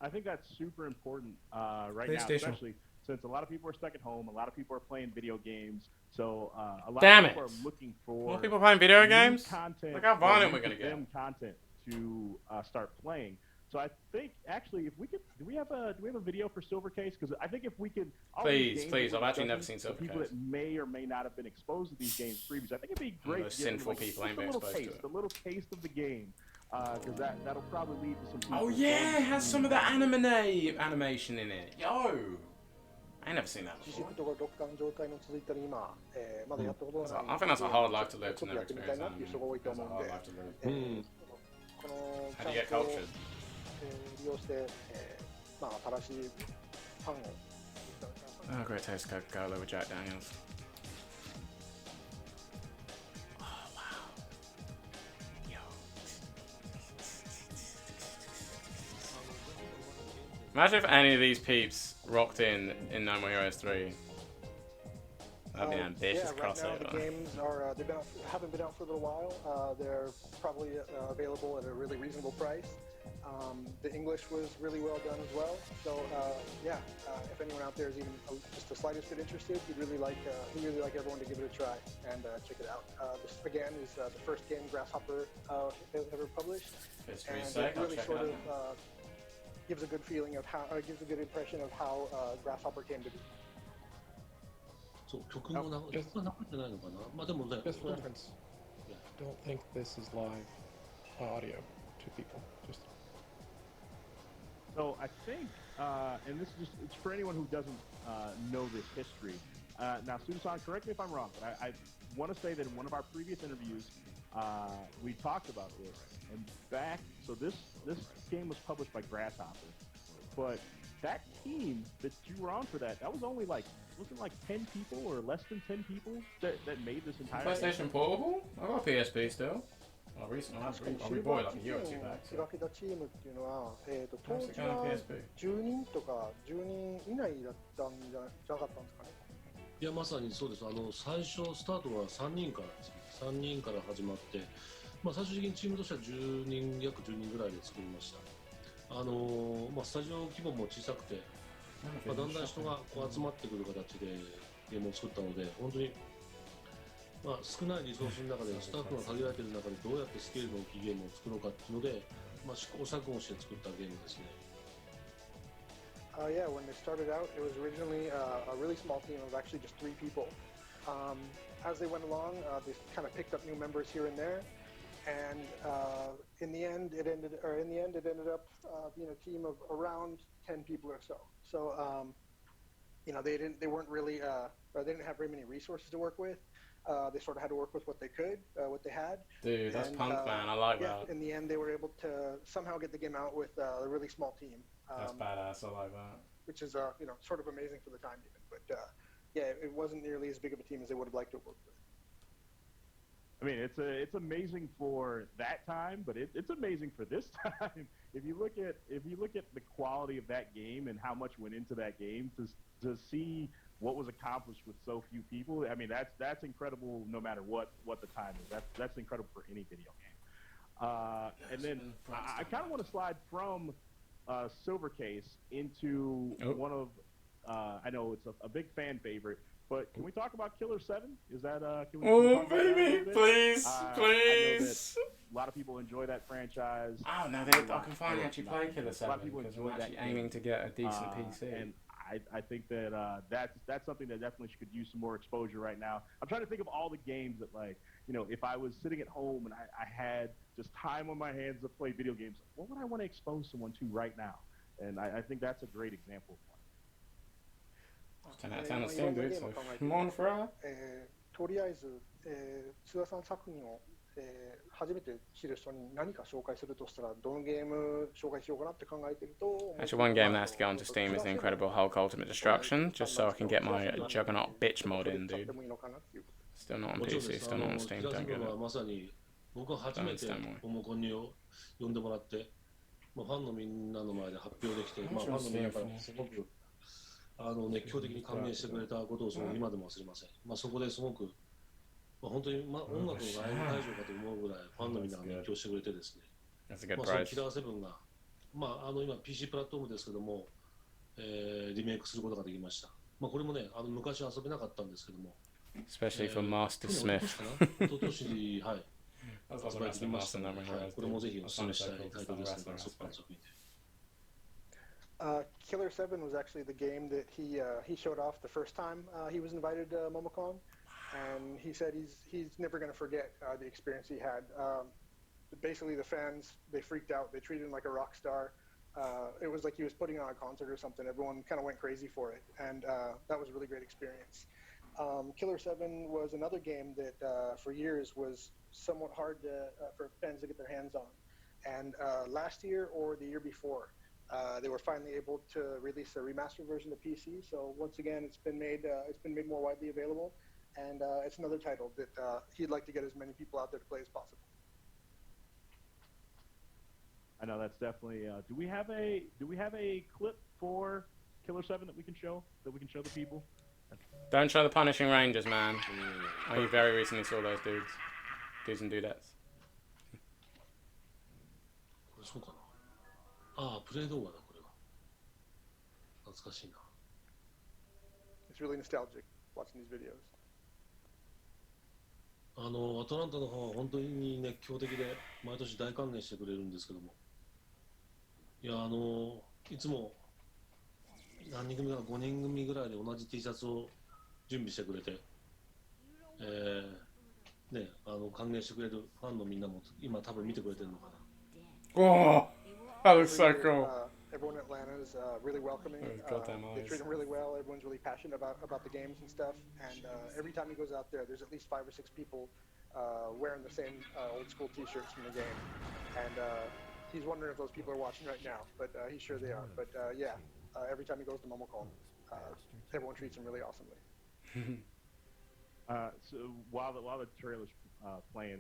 I think that's super important right now, especially since a lot of people are stuck at home. A lot of people are playing video games, so a lot of people are looking for
more people playing video games.
Content.
Look how violent we're gonna get.
Content to start playing. So I think actually, if we could, do we have a video for Silver Case? Because I think if we could,
please, I've actually never seen Silver Case.
People that may or may not have been exposed to these games previously, I think it'd be great.
Those sinful people ain't been exposed to it.
A little taste of the game. Because that'll probably lead to some people.
Oh yeah, it has some of the animation in it. Yo, I ain't never seen that before. I think that's a hard life to live to never experience anime. That's a hard life to live. How do you get cultured? Oh, great taste Coca-Cola with Jack Daniels. Imagine if any of these peeps rocked in No More Heroes 3. That'd be an ambitious crossover.
Right now the games are haven't been out for a little while. They're probably available at a really reasonable price. The English was really well done as well. So yeah, if anyone out there is even just the slightest bit interested, we'd really like everyone to give it a try and check it out. This again is the first game Grasshopper ever published,
History's
and
sake,
it really
I'll check
sort
it out.
of gives a good feeling of how, gives a good impression of how Grasshopper came to be.
そう、曲も流れてないのかな。まあでもね。
Just reference. Don't think this is live audio to people. Just.
So I think, and this is it's for anyone who doesn't know this history. Now, Suda-san, correct me if I'm wrong, but I want to say that in one of our previous interviews, we talked about this. And back, so this game was published by Grasshopper, but that team that you were on for that was only like, wasn't like 10 people or less than 10 people that made this entire
PlayStation
game.
Portable? I got a PSP still. I'll re-buy like a year or two back.
手掛けたチームっていうのは、当
How's
時
the kind of
は
PSP?
10人とか10人以内だったんじゃなかったんですかね。
いやまさにそうです。最初スタートは3人からですね。3人から始まって、まあ最終的にチームとしては約10人ぐらいで作りました。まあスタジオ規模も小さくて、まあだんだん人がこう集まってくる形でゲームを作ったので、本当に。まあ、少ないリソースの中でスタッフが限られている中でどうやってスケールの大きいゲームを作ろうかっていうので、まあ、試行錯誤して作ったゲームですね。
Yeah, when they started out, it was originally a really small team of actually just 3 people. As they went along, they kind of picked up new members here and there, and in the end, it ended up being a team of around 10 people or so. So, you know, they didn't have very many resources to work with. They sort of had to work with what they could, what they had.
Dude, that's punk, man. I like that.
In the end, they were able to somehow get the game out with a really small team.
That's badass. I like that.
Which is, you know, sort of amazing for the time even. But yeah, it wasn't nearly as big of a team as they would have liked to have worked with.
I mean, it's amazing for that time, but it's amazing for this time. If you look at the quality of that game and how much went into that game, to see what was accomplished with so few people, I mean, that's incredible no matter what the time is. That's incredible for any video game. And then I kind of want to slide from Silver Case into one of I know it's a big fan favorite. But can we talk about Killer 7? Is that can we
Oh,
talk about that a
baby,
little bit?
please,
I know that
please.
a lot of people enjoy that franchise.
Oh, no, I can finally actually play Killer 7
A lot of people
because I'm
enjoy that
actually aiming to get a decent PC.
And I think that that's something that definitely could use some more exposure right now. I'm trying to think of all the games that, like, you know, if I was sitting at home and I had just time on my hands to play video games, what would I want to expose someone to right now? And I think that's a great example of one.
10 out of 10 on Steam, dude, so come on, Fry.
とりあえず、津田さん作品を、初めて知る人に何か紹介するとしたら、どのゲーム紹介しようかなって考えてると。
Actually, one game that has to go onto Steam is The Incredible Hulk Ultimate Destruction, just so I can get my Juggernaut bitch mod in, dude. Still not on PC, still not on Steam, don't get it.
まさに僕は初めてモモコンに呼んでもらって、ファンのみんなの前で発表できて、ファンのみんなからすごく熱狂的に歓迎してくれたことを今でも忘れません。そこですごく本当に音楽のライブ会場かと思うぐらいファンのみんなが熱狂してくれてですね。そのキラー7が今 PC プラットフォームですけども、リメイクすることができました。これもね昔遊べなかったんですけども。
Especially for Master Smith.
一昨年はい。発売できましたので、これもぜひお勧めしたいタイトルですね。そこから作品で。
Killer 7 was actually the game that he showed off the first time he was invited to Momocon, and he said he's never going to forget the experience he had. Basically, the fans, they freaked out. They treated him like a rock star. It was like he was putting on a concert or something. Everyone kind of went crazy for it, and that was a really great experience. Killer 7 was another game that for years was somewhat hard for fans to get their hands on, and last year or the year before, they were finally able to release a remastered version to PC. So once again, it's been made more widely available, and it's another title that he'd like to get as many people out there to play as possible.
I know that's definitely. Do we have a clip for Killer 7 that we can show the people?
Don't show the Punishing Rangers, man. I only very recently saw those dudes and dudettes.
これそうかな。ああ、プレイ動画だこれは。懐かしいな。
It's really nostalgic watching these videos.
アトランタのファンは本当に熱狂的で毎年大歓迎してくれるんですけども、いやいつも何人組か5人組ぐらいで同じ T シャツを準備してくれて、ね歓迎してくれるファンのみんなも今多分見てくれてるのかな。
Oh, that looks so cool.
Everyone in Atlanta is really welcoming. They treat him really well. Everyone's really passionate about the games and stuff. And every time he goes out there, there's at least 5 or 6 people wearing the same old school T-shirts from the game. And he's wondering if those people are watching right now, but he's sure they are. But yeah, every time he goes to Momocon, everyone treats him really awesomely.
So while the trailer's playing,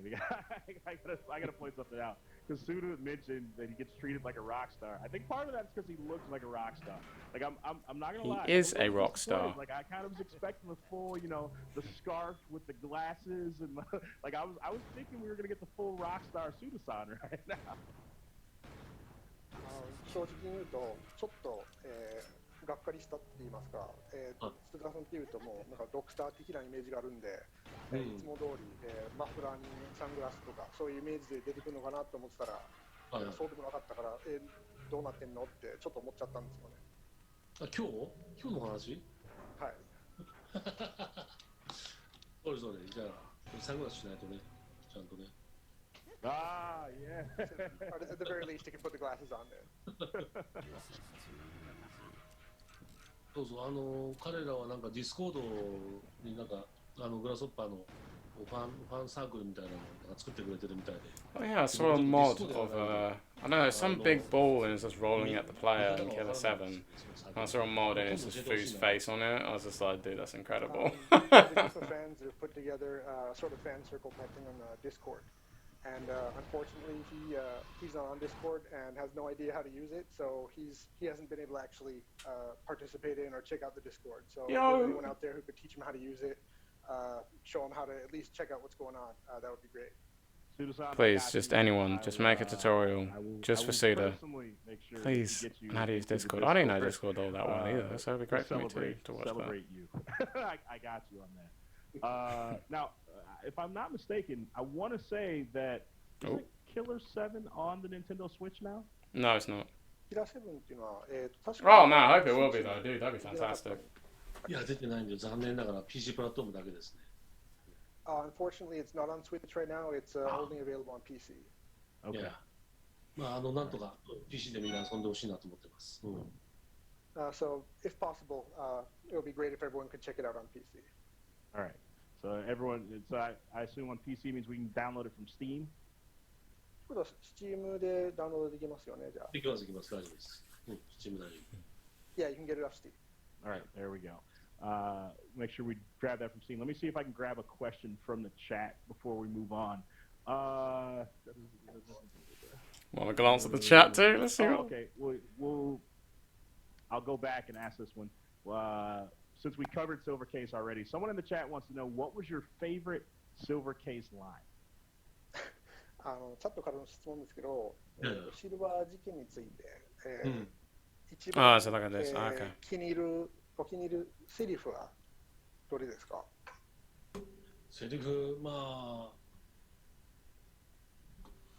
I gotta point something out. Because Suda mentioned that he gets treated like a rock star. I think part of that's because he looks like a rock star. Like I'm not gonna lie.
He is a rock star.
Like I kind of was expecting the full, the scarf with the glasses and like I was thinking we were gonna get the full rock star Suda-san right now.
正直に言うとちょっと、がっかりしたって言いますか、津田さんっていうともうなんかロックスター的なイメージがあるんで、いつも通り、マフラーにサングラスとかそういうイメージで出てくるのかなと思ってたら、そうでもなかったから、どうなってんのってちょっと思っちゃったんですよね。
今日の話？
はい。
それじゃあサングラスしないとね、ちゃんとね。
Ah, yeah.
At the very least, you can put the glasses on there.
そうそう彼らはなんかディスコードになんかグラスホッパーのファンサークルみたいなのが作ってくれてるみたいで。
Oh yeah, I saw a mod of I don't know, some big ball and it's just rolling at the player in Killer 7. I saw a mod and it's just Fu's face on it. I was just like, dude, that's incredible.
The group of fans have put together a sort of fan circle type thing on Discord. And unfortunately, he's not on Discord and has no idea how to use it, so he hasn't been able to actually participate in or check out the Discord. So if there's anyone out there who could teach him how to use it, show him how to at least check out what's going on, that would be great.
Please, just anyone, just make a tutorial just for Suda. Please, and how to use Discord. I don't know Discord all that well either, so it'd be great for me to watch that.
You. I got you on that. Now, if I'm not mistaken, I want to say that is Killer 7 on the Nintendo Switch now?
No, it's not.
キラセブンっていうのは、確
Oh
か
man, I hope it will be though, dude. That'd be fantastic.
いや、出てないんで、残念ながら PC プラットフォームだけですね。
Unfortunately, it's not on Switch right now. It's only available on PC.
Okay.
いや、まあ、なんとか PC でみんな遊んでほしいなと思ってます。
So, if possible, it would be great if everyone could check it out on PC.
All right. So everyone, I assume on PC means we can download it from Steam.
これは Steam でダウンロードできますよね、じゃあ。
できます、できます、大丈夫です。Steam 大丈夫。
Yeah, you can get it off Steam.
All right, there we go. Make sure we grab that from Steam. Let me see if I can grab a question from the chat before we move on.
Want to glance at the chat too? Let's see.
Okay, I'll go back and ask this one. Since we covered Silver Case already, someone in the chat wants to know what was your favorite Silver Case line?
チャットからの質問ですけど、シルバー事件について、一
ああ、
番、
そうだからです。Okay.
お気に入るセリフはどれですか？
セリフ、まあ、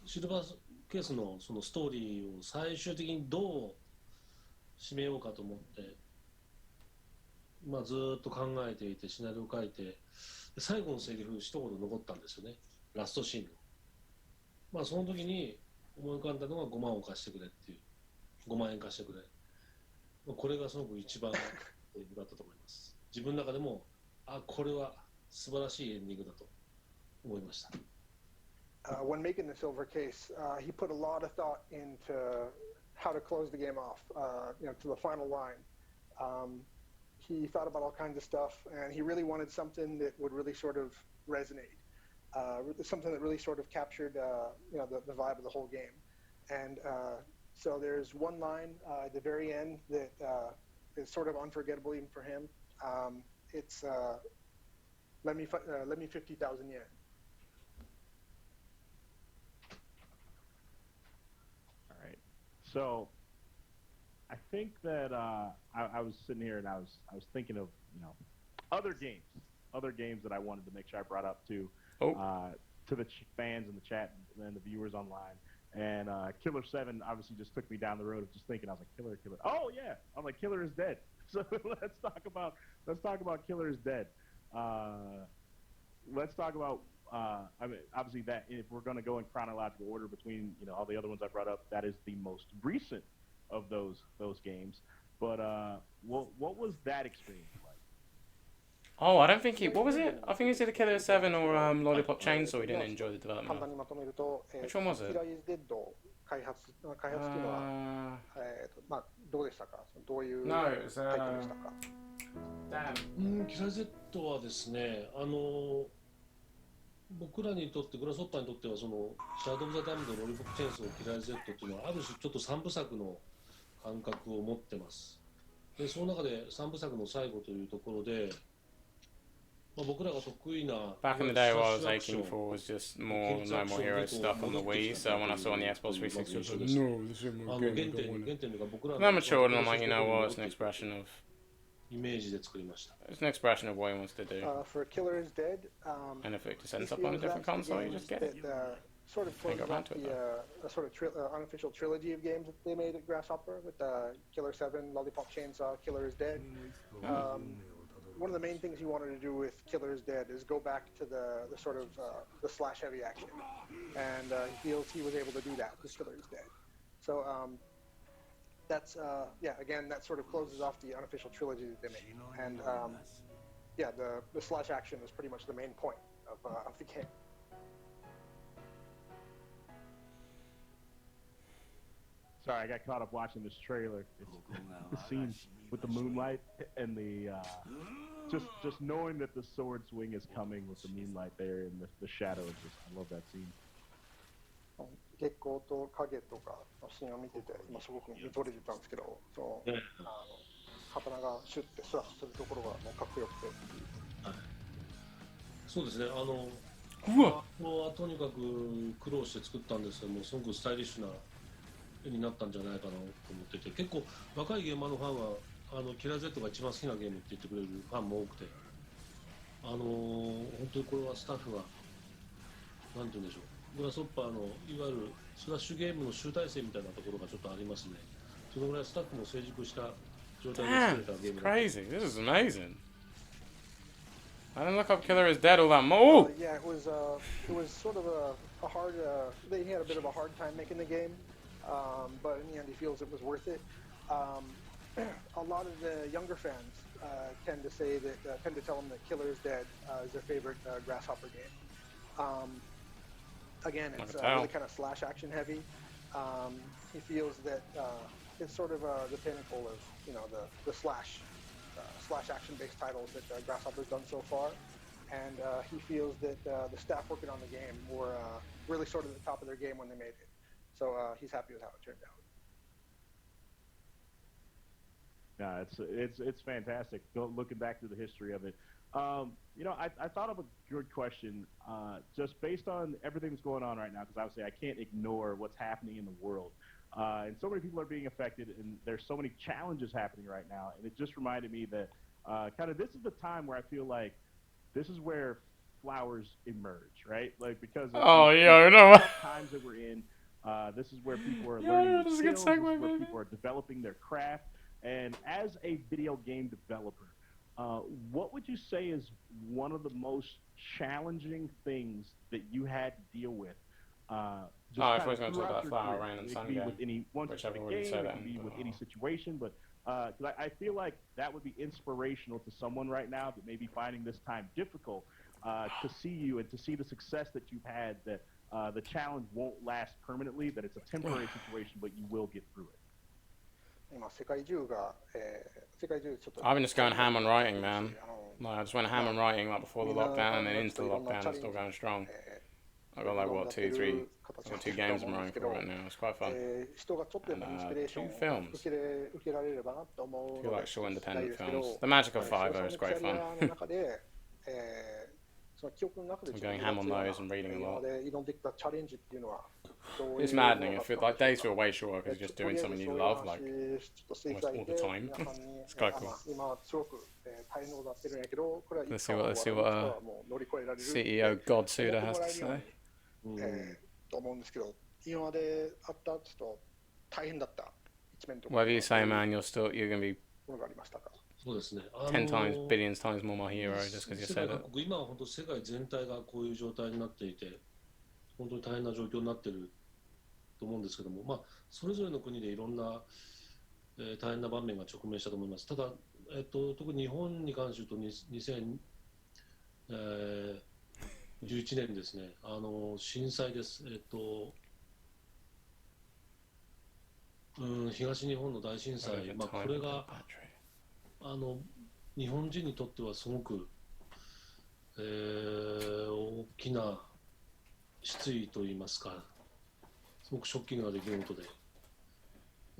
シルバーケースのそのストーリーを最終的にどう締めようかと思って、まあ、ずっと考えていて、シナリオを書いて、最後のセリフ一言残ったんですよね、ラストシーンの。まあ、その時に思い浮かんだのが5万を貸してくれっていう、5万円貸してくれ。これがすごく一番だったと思います。自分の中でも、これは素晴らしいエンディングだと思いました。
When making the Silver Case, he put a lot of thought into how to close the game off, to the final line. He thought about all kinds of stuff, and he really wanted something that would really sort of resonate. Something that really sort of captured, the vibe of the whole game. And so there's one line at the very end that is sort of unforgettable even for him. It's let me 50,000 yen.
All right. So I think that I was sitting here and I was thinking of other games that I wanted to make sure I brought up too. To the fans in the chat and the viewers online. And Killer 7 obviously just took me down the road of just thinking. I was like, Killer. Oh yeah, I'm like, Killer is dead. So let's talk about Killer is dead. Let's talk about. I mean, obviously that if we're going to go in chronological order between all the other ones I brought up, that is the most recent of those games. But what was that experience like?
Oh, I don't think he. What was it? I think it was either Killer 7 or Lollipop Chainsaw. He didn't enjoy the development.
簡単にまとめると、
Which one was it?
Killer is Dead 開発っていうのは、どうでしたか？どういうタイプでしたか？
Damn.
キラ Z はですね、僕らにとって、グラスホッパーにとっては、そのシャドウ・ザ・ダムとロリポップ・チェーンソー、キラ Z っていうのは、ある種ちょっと三部作の感覚を持ってます。で、その中で三部作の最後というところで、僕らが得意な
Back in the day, what I was aching for was just more No More Heroes stuff on the Wii. So when I saw on the Xbox 360, I was like, no, this is my game. I don't want it. And I'm mature and I'm like, you know what? It's an expression of.
イメージで作りました。
It's an expression of what he wants to do.
For Killer is Dead,
And if it descends up on a different console, you just get it.
Sort of closes out the sort of unofficial trilogy of games that they made at Grasshopper with Killer 7, Lollipop Chainsaw, Killer is Dead. One of the main things he wanted to do with Killer is Dead is go back to the sort of the slash heavy action, and he feels he was able to do that with Killer is Dead. So that's again, that sort of closes off the unofficial trilogy that they made, and the slash action is pretty much the main point of the game.
Sorry, I got caught up watching this trailer. The scene with the moonlight and the just knowing that the sword swing is coming with the moonlight there and the shadows. I love that scene.
月光と影とかのシーンを見てて、すごく見とれてたんですけど、刀がシュッてスラッとするところがもうかっこよくて。
そうですね。
うわ。
ここはとにかく苦労して作ったんですけども、すごくスタイリッシュな絵になったんじゃないかなと思ってて、結構若いゲーマーのファンはキラー Z が一番好きなゲームって言ってくれるファンも多くて、本当にこれはスタッフがなんて言うんでしょう、グラスホッパーのいわゆるスラッシュゲームの集大成みたいなところがちょっとありますね。そのぐらいスタッフも成熟した状態で作
Damn,
れたゲー
it's
ムだと。
crazy. This is amazing. I didn't look up Killer is Dead all that more.
Yeah, it was sort of a hard. They had a bit of a hard time making the game, but in the end, he feels it was worth it. A lot of the younger fans tend to say that tend to tell him that Killer is Dead is their favorite Grasshopper game. Again, it's really kind of slash action heavy. He feels that it's sort of the pinnacle of the slash action based titles that Grasshopper's done so far, and he feels that the staff working on the game were really sort of at the top of their game when they made it. So he's happy with how it turned out.
Yeah, it's fantastic. Looking back to the history of it, I thought of a good question just based on everything that's going on right now, because obviously I can't ignore what's happening in the world. And so many people are being affected, and there's so many challenges happening right now. And it just reminded me that kind of this is the time where I feel like this is where flowers emerge, right? Like because of the times that we're in, this is where people are learning new skills. This is where people are developing their craft. And as a video game developer, what would you say is one of the most challenging things that you had to deal with?
If I was going to talk about Flower, Rain, and Sun game,
whichever way you say that, it could be with any situation, but because I feel like that would be inspirational to someone right now that may be finding this time difficult to see you and to see the success that you've had, that the challenge won't last permanently, that it's a temporary situation, but you will get through it.
I've been just going ham on writing, man. Like, I just went ham on writing like before the lockdown, and then into the lockdown, and still going strong. I got like what, two games I'm writing for right now. It's quite fun. And 2 films. 2 like short independent films. The Magic of 5 is great fun. I'm going ham on those and reading a lot. It's maddening. It feels like days feel way shorter because you're just doing something you love, like almost all the time. It's quite cool. Let's see what CEO God Suda has to say. Whatever you say, man, you're gonna be
そうですね。
10 times, billions times more my hero just because you
世
said
界
it.
各国、今は本当世界全体がこういう状態になっていて、本当に大変な状況になっていると思うんですけども、まあ、それぞれの国でいろんな、大変な場面が直面したと思います。ただ、特に日本に関して言うと2011年ですね、震災です。東日本の大震災、まあ、これが日本人にとってはすごく、大きな失意といいますか、すごくショッキングな出来事で、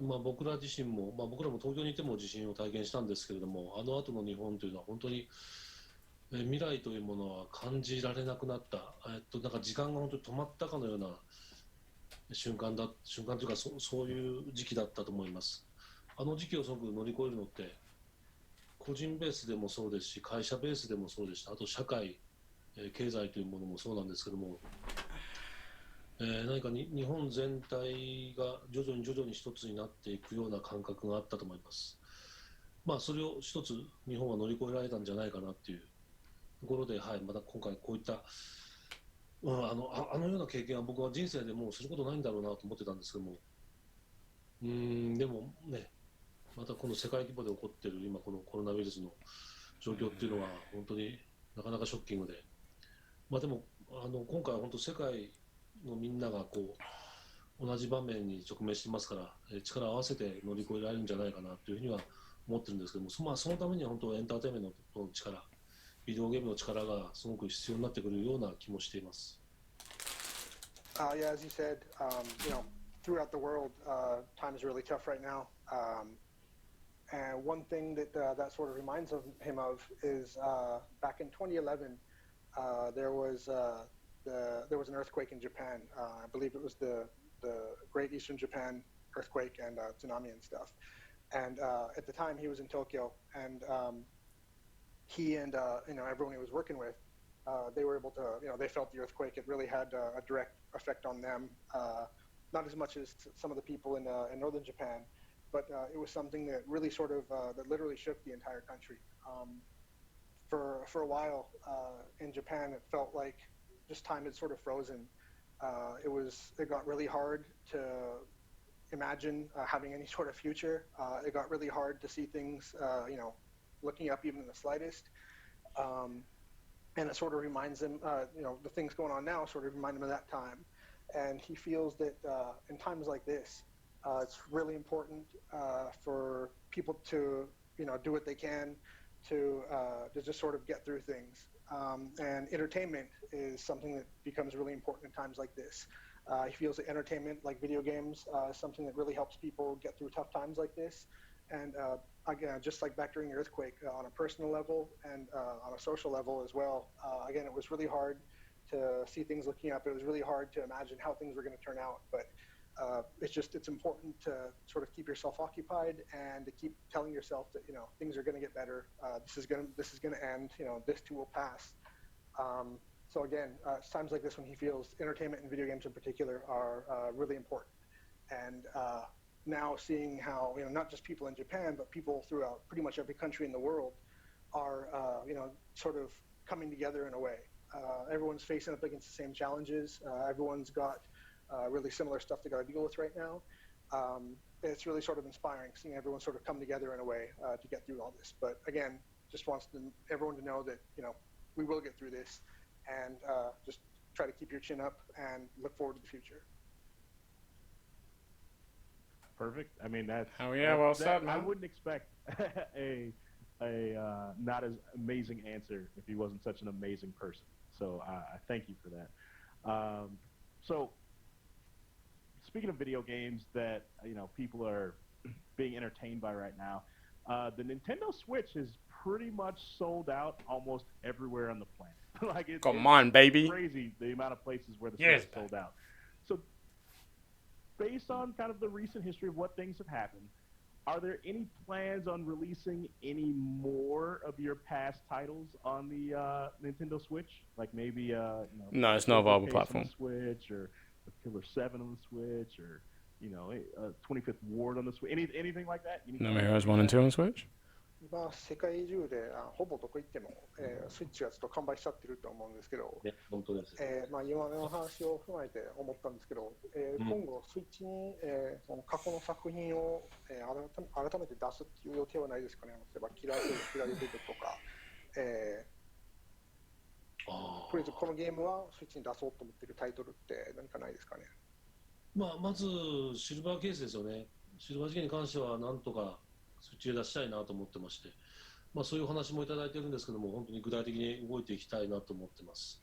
まあ、僕ら自身も、まあ、僕らも東京にいても地震を体験したんですけれども、あの後の日本というのは本当に、未来というものは感じられなくなった、なんか時間が本当に止まったかのような瞬間というか、そういう時期だったと思います。あの時期をすごく乗り越えるのって、個人ベースでもそうですし、会社ベースでもそうでした。あと社会、経済というものもそうなんですけども、何か日本全体が徐々に一つになっていくような感覚があったと思います。まあそれを一つ日本は乗り越えられたんじゃないかなっていうところで、はい、また今回こういった、あのような経験は僕は人生でもうすることないんだろうなと思ってたんですけども、でもね、またこの世界規模で起こっている今このコロナウイルスの状況っていうのは本当になかなかショッキングで、まあでも今回は本当世界のみんながこう同じ場面に直面してますから、力を合わせて乗り越えられるんじゃないかなというふうには思ってるんですけども、まあそのためには本当エンターテインメントの力、ビデオゲームの力がすごく必要になってくるような気もしています。
Yeah, as you said, throughout the world, time is really tough right now. And one thing that sort of reminds him of is back in 2011, there was there was an earthquake in Japan. I believe it was the Great Eastern Japan earthquake and tsunami and stuff. And at the time, he was in Tokyo, and he and everyone he was working with, they were able to, they felt the earthquake. It really had a direct effect on them, not as much as some of the people in northern Japan, but it was something that really sort of that literally shook the entire country. For a while in Japan, it felt like just time had sort of frozen. It got really hard to imagine having any sort of future. It got really hard to see things, looking up even in the slightest. And it sort of reminds him, the things going on now sort of remind him of that time. And he feels that in times like this, it's really important for people to, do what they can to just sort of get through things. And entertainment is something that becomes really important in times like this. He feels that entertainment, like video games, is something that really helps people get through tough times like this. And again, just like back during the earthquake, on a personal level and on a social level as well, again, it was really hard to see things looking up. It was really hard to imagine how things were going to turn out. But it's important to sort of keep yourself occupied and to keep telling yourself that, things are going to get better. This is going to end. This too will pass. So again, it's times like this when he feels entertainment and video games in particular are really important. And now seeing how, not just people in Japan, but people throughout pretty much every country in the world are, sort of coming together in a way. Everyone's facing up against the same challenges. Everyone's got really similar stuff they got to deal with right now. It's really sort of inspiring seeing everyone sort of come together in a way to get through all this. But again, just wants everyone to know that, we will get through this, and just try to keep your chin up and look forward to the future.
Perfect. I mean, that's...
Oh, yeah, well said, man.
I wouldn't expect a not as amazing answer if he wasn't such an amazing person. So I thank you for that. So speaking of video games that, people are being entertained by right now, the Nintendo Switch is pretty much sold out almost everywhere on the planet. Like
Come on, baby.
It's crazy the amount of places where the Switch is sold out. So based on kind of the recent history of what things have happened, are there any plans on releasing any more of your past titles on the Nintendo Switch? Like maybe
no, it's not a viable platform.
On the Switch, or Killer 7 on the Switch, or 25th Ward on the Switch, anything like that?
No Heroes 1 and 2 on Switch?
今世界中でほぼどこ行っても、スイッチがちょっと完売しちゃってると思うんですけど、
本当です。
今の話を踏まえて思ったんですけど、今後スイッチに、その過去の作品を、改めて出すっていう予定はないですかね。例えばキラーセル、キラーディベットとか、とりあえずこのゲームはスイッチに出そうと思っているタイトルって何かないですかね。
まずシルバーケースですよね。シルバー事件に関してはなんとかそっちで出したいなと思ってまして、そういうお話もいただいてるんですけども、本当に具体的に動いていきたいなと思ってます。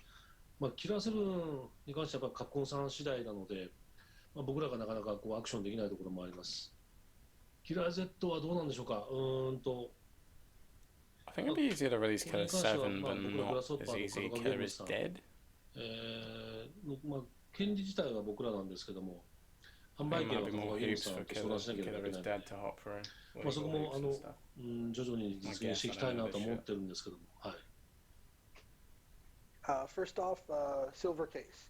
キラーセブンに関してはやっぱカプコンさん次第なので、僕らがなかなかアクションできないところもあります。キラー Z はどうなんでしょうか。
I think it'd be easier to release Killer 7, but not as easy. Killer is dead.
権利自体は僕らなんですけども、販売権はゲームさんと相談しなきゃいけないので、そこも徐々に実現していきたいなと思ってるんですけども、はい。
First off, Silver Case.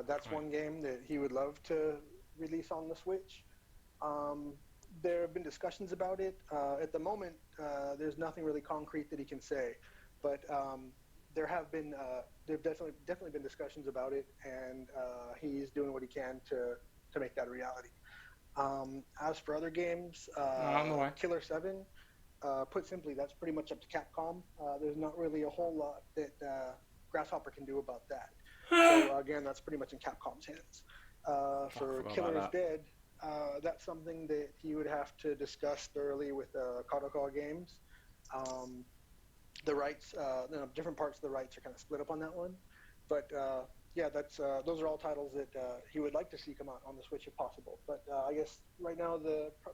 That's one game that he would love to release on the Switch. There have been discussions about it. At the moment, there's nothing really concrete that he can say, but there have definitely been discussions about it, and he's doing what he can to make that a reality. As for other games, Killer 7, put simply, that's pretty much up to Capcom. There's not really a whole lot that Grasshopper can do about that. So again, that's pretty much in Capcom's hands. For Killer is Dead, that's something that he would have to discuss thoroughly with Kadokawa Games. The rights, different parts of the rights are kind of split up on that one. But yeah, those are all titles that he would like to see come out on the Switch if possible. But I guess right now,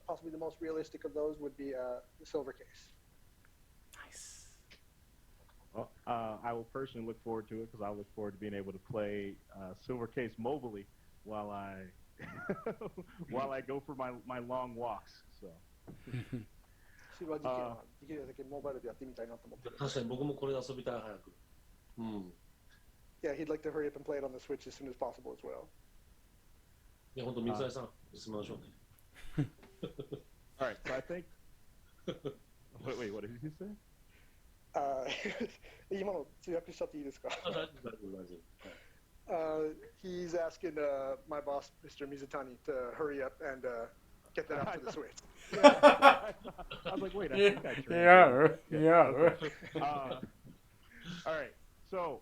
possibly the most realistic of those would be the Silver Case.
Nice.
Well, I will personally look forward to it because I look forward to being able to play Silver Case mobilely while I while I go for my long walks. So.
シルバー事件はできるだけモバイルでやってみたいなと思ってる。
確かに僕もこれで遊びたい、早く。うん。
Yeah, he'd like to hurry up and play it on the Switch as soon as possible as well.
いや、本当水谷さん、進みましょうね。
All right, so I think. Wait, what did you say?
今の通訳しちゃっていいですか？
大丈夫、大丈夫。
He's asking my boss, Mr. Mizutani, to hurry up and get that out to the Switch.
I was like, wait, I think I trained.
Yeah.
All right, so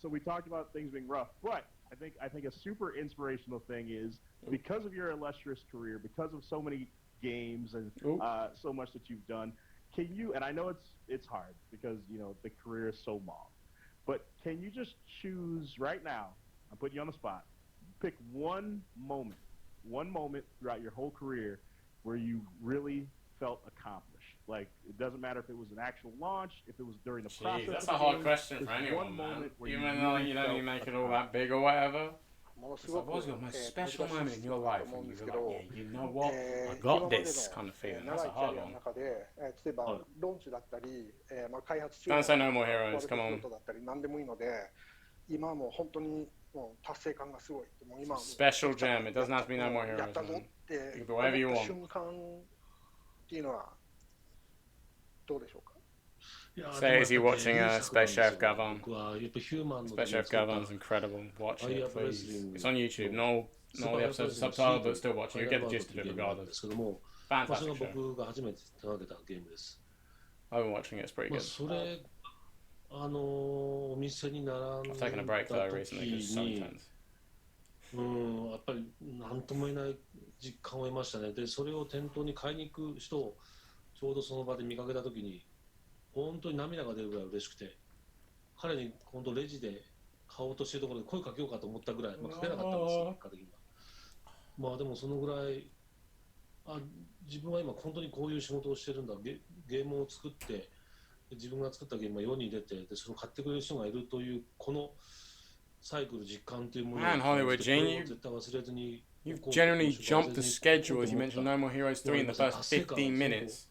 we talked about things being rough, but I think a super inspirational thing is because of your illustrious career, because of so many games and so much that you've done. Can you? And I know it's hard because the career is so long, but can you just choose right now? I'm putting you on the spot. Pick one moment throughout your whole career where you really felt accomplished. Like it doesn't matter if it was an actual launch, if it was during the process.
That's a hard question for anyone, man. Even though you don't even make it all that big or whatever. It's like, what's your most special moment in your life when you feel like, yeah, you know what, I got this kind of feeling. That's a hard one.
例えばローンチだったり、開発中
Don't say no more heroes, come on.
だったり何でもいいので、今はもう本当にもう達成感がすごい。もう今
Special gem. It doesn't have to be no more
やっ
heroes.
たぞ
Man.
って
You can do whatever you
思った
want.
瞬間っていうのはどうでしょうか？
Say, is he watching Space Chef Gavon?
僕はやっぱヒューマンの
Space Chef Gavon's incredible. Watch it, please. It's on YouTube. No episodes are subtitled, but still watch it. You get the gist of it regardless.
それが
Fantastic show.
僕が初めて手掛けたゲームです。
I've been watching it. It's pretty good.
それお店に並ん
I've taken a break
だ
though
時
recently because it's so
に
intense.
やっぱり何とも言えない実感を得ましたね。でそれを店頭に買いに行く人をちょうどその場で見かけた時に本当に涙が出るぐらい嬉しくて、彼に本当レジで買おうとしてるところで声かけようかと思ったぐらい、かけなかったんですよ、結果的には。でもそのぐらい自分は今本当にこういう仕事をしてるんだ、ゲームを作って自分が作ったゲームが世に出て、でそれを買ってくれる人がいるというこのサイクル実感というものを
Man, Hollywood Gene,
絶対忘れずに
you've generally jumped the schedule as you mentioned No More Heroes 3 in the first 15 minutes.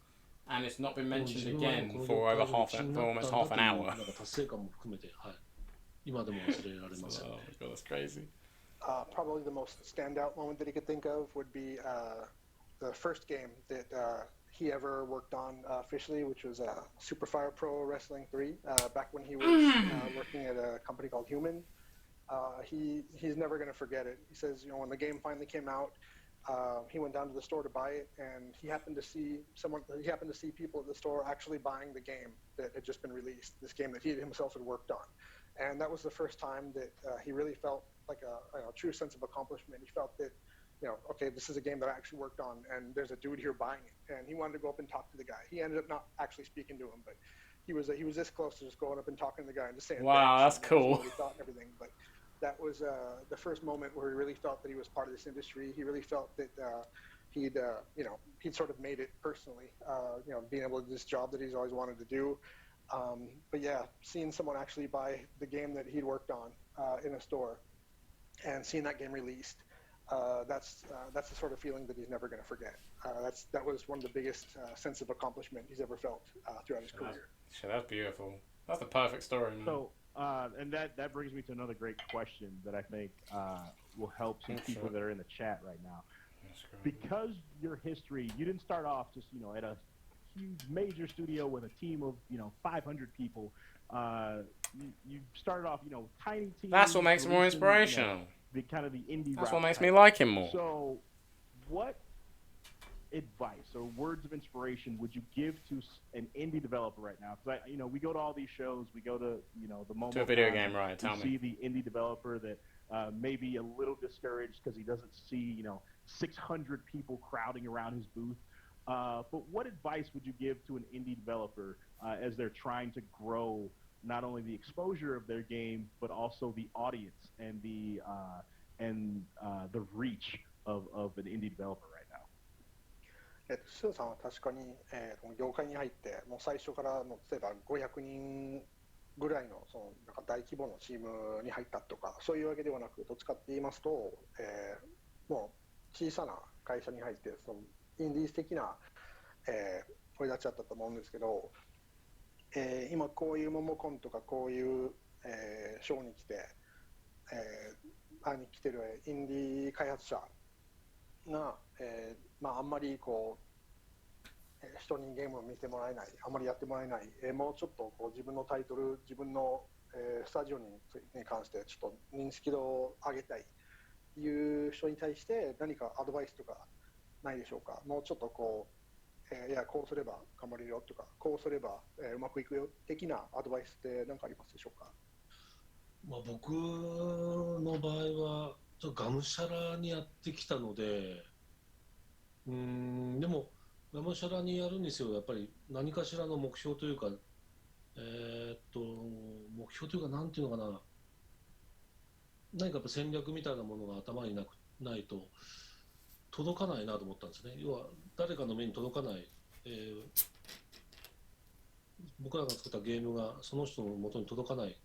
And it's not been mentioned again for over almost half an hour.
達成感も含めて、はい、今でも忘れられません。
Oh my god, that's crazy.
Probably the most standout moment that he could think of would be the first game that he ever worked on officially, which was Super Fire Pro Wrestling 3, back when he was working at a company called Human. He's never going to forget it. He says, when the game finally came out, he went down to the store to buy it, and he happened to see people at the store actually buying the game that had just been released, this game that he himself had worked on. And that was the first time that he really felt like a true sense of accomplishment. He felt that, okay, this is a game that I actually worked on, and there's a dude here buying it. And he wanted to go up and talk to the guy. He ended up not actually speaking to him, but he was this close to just going up and talking to the guy and just saying,
wow, that's cool.
What he thought and everything. But that was the first moment where he really felt that he was part of this industry. He really felt that he'd sort of made it personally, being able to do this job that he's always wanted to do. But yeah, seeing someone actually buy the game that he'd worked on in a store and seeing that game released, that's the sort of feeling that he's never going to forget. That was one of the biggest sense of accomplishment he's ever felt throughout his career.
That's beautiful. That's the perfect story, man.
So, and that brings me to another great question that I think will help some people that are in the chat right now. Because your history, you didn't start off just at a huge major studio with a team of 500 people. You started off tiny teams.
That's what makes him more inspirational.
The kind of the indie.
That's what makes me like him more.
So, what advice or words of inspiration would you give to an indie developer right now? Because we go to all these shows, we go to the Momocon,
to a video game, right? Tell me.
See the indie developer that may be a little discouraged because he doesn't see 600 people crowding around his booth. But what advice would you give to an indie developer as they're trying to grow not only the exposure of their game but also the audience and the reach of an indie developer right now?
シュウさんは確かに、業界に入ってもう最初から例えば500人ぐらいのなんか大規模のチームに入ったとかそういうわけではなく、どっちかって言いますと、もう小さな会社に入ってインディーズ的な、これ立ちだったと思うんですけど、今こういうモモコンとかこういう、ショーに来て、来てるインディー開発者が、あんまり人にゲームを見てもらえない、あまりやってもらえない、もうちょっと自分のタイトル、自分の、スタジオに関してちょっと認識度を上げたいという人に対して何かアドバイスとかないでしょうか。もうちょっといやこうすれば頑張れるよとか、こうすれば、うまくいくよ的なアドバイスって何かありますでしょうか。
僕の場合はちょっとがむしゃらにやってきたので、でもがむしゃらにやるにせよやっぱり何かしらの目標というか、目標というかなんていうのかな、何かやっぱ戦略みたいなものが頭にないと届かないなと思ったんですね。要は誰かの目に届かない、僕らが作ったゲームがその人の元に届かない、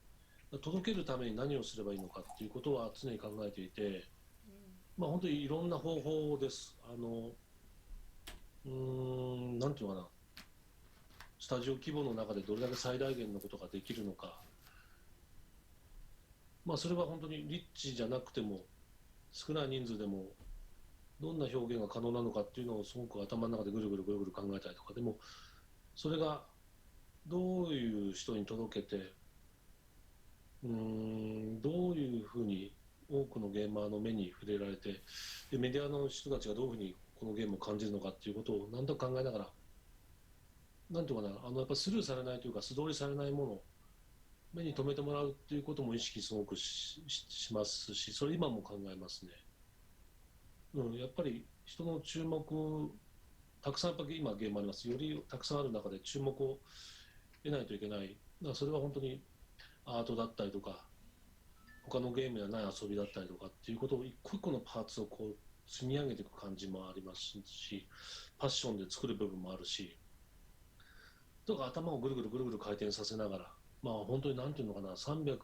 届けるために何をすればいいのかっていうことは常に考えていて、本当にいろんな方法です。なんていうのかな、スタジオ規模の中でどれだけ最大限のことができるのか、それは本当にリッチじゃなくても少ない人数でもどんな表現が可能なのかっていうのをすごく頭の中でぐるぐるぐるぐる考えたりとか、でもそれがどういう人に届けて、どういうふうに多くのゲーマーの目に触れられて、でメディアの人たちがどういうふうにこのゲームを感じるのかっていうことを何とか考えながら、なんていうかな、やっぱスルーされないというか素通りされないものを目に留めてもらうっていうことも意識すごくしますし、それ今も考えますね。やっぱり人の注目、たくさんやっぱ今ゲームあります。よりたくさんある中で注目を得ないといけない。だからそれは本当にアートだったりとか、他のゲームやない遊びだったりとかっていうことを一個一個のパーツを積み上げていく感じもありますし、パッションで作る部分もあるし、とか頭をぐるぐるぐるぐる回転させながら、本当になんていうのかな、365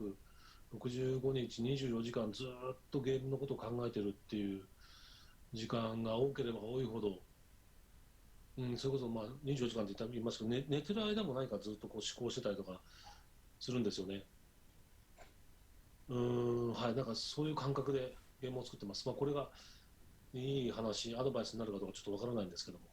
日24時間ずっとゲームのことを考えてるっていう時間が多ければ多いほど、それこそ24時間って言いますけど、寝てる間も何かずっと思考してたりとかするんですよね。はい、なんかそういう感覚でゲームを作ってます。これがいい話、アドバイスになるかどうかちょっとわからないんですけども。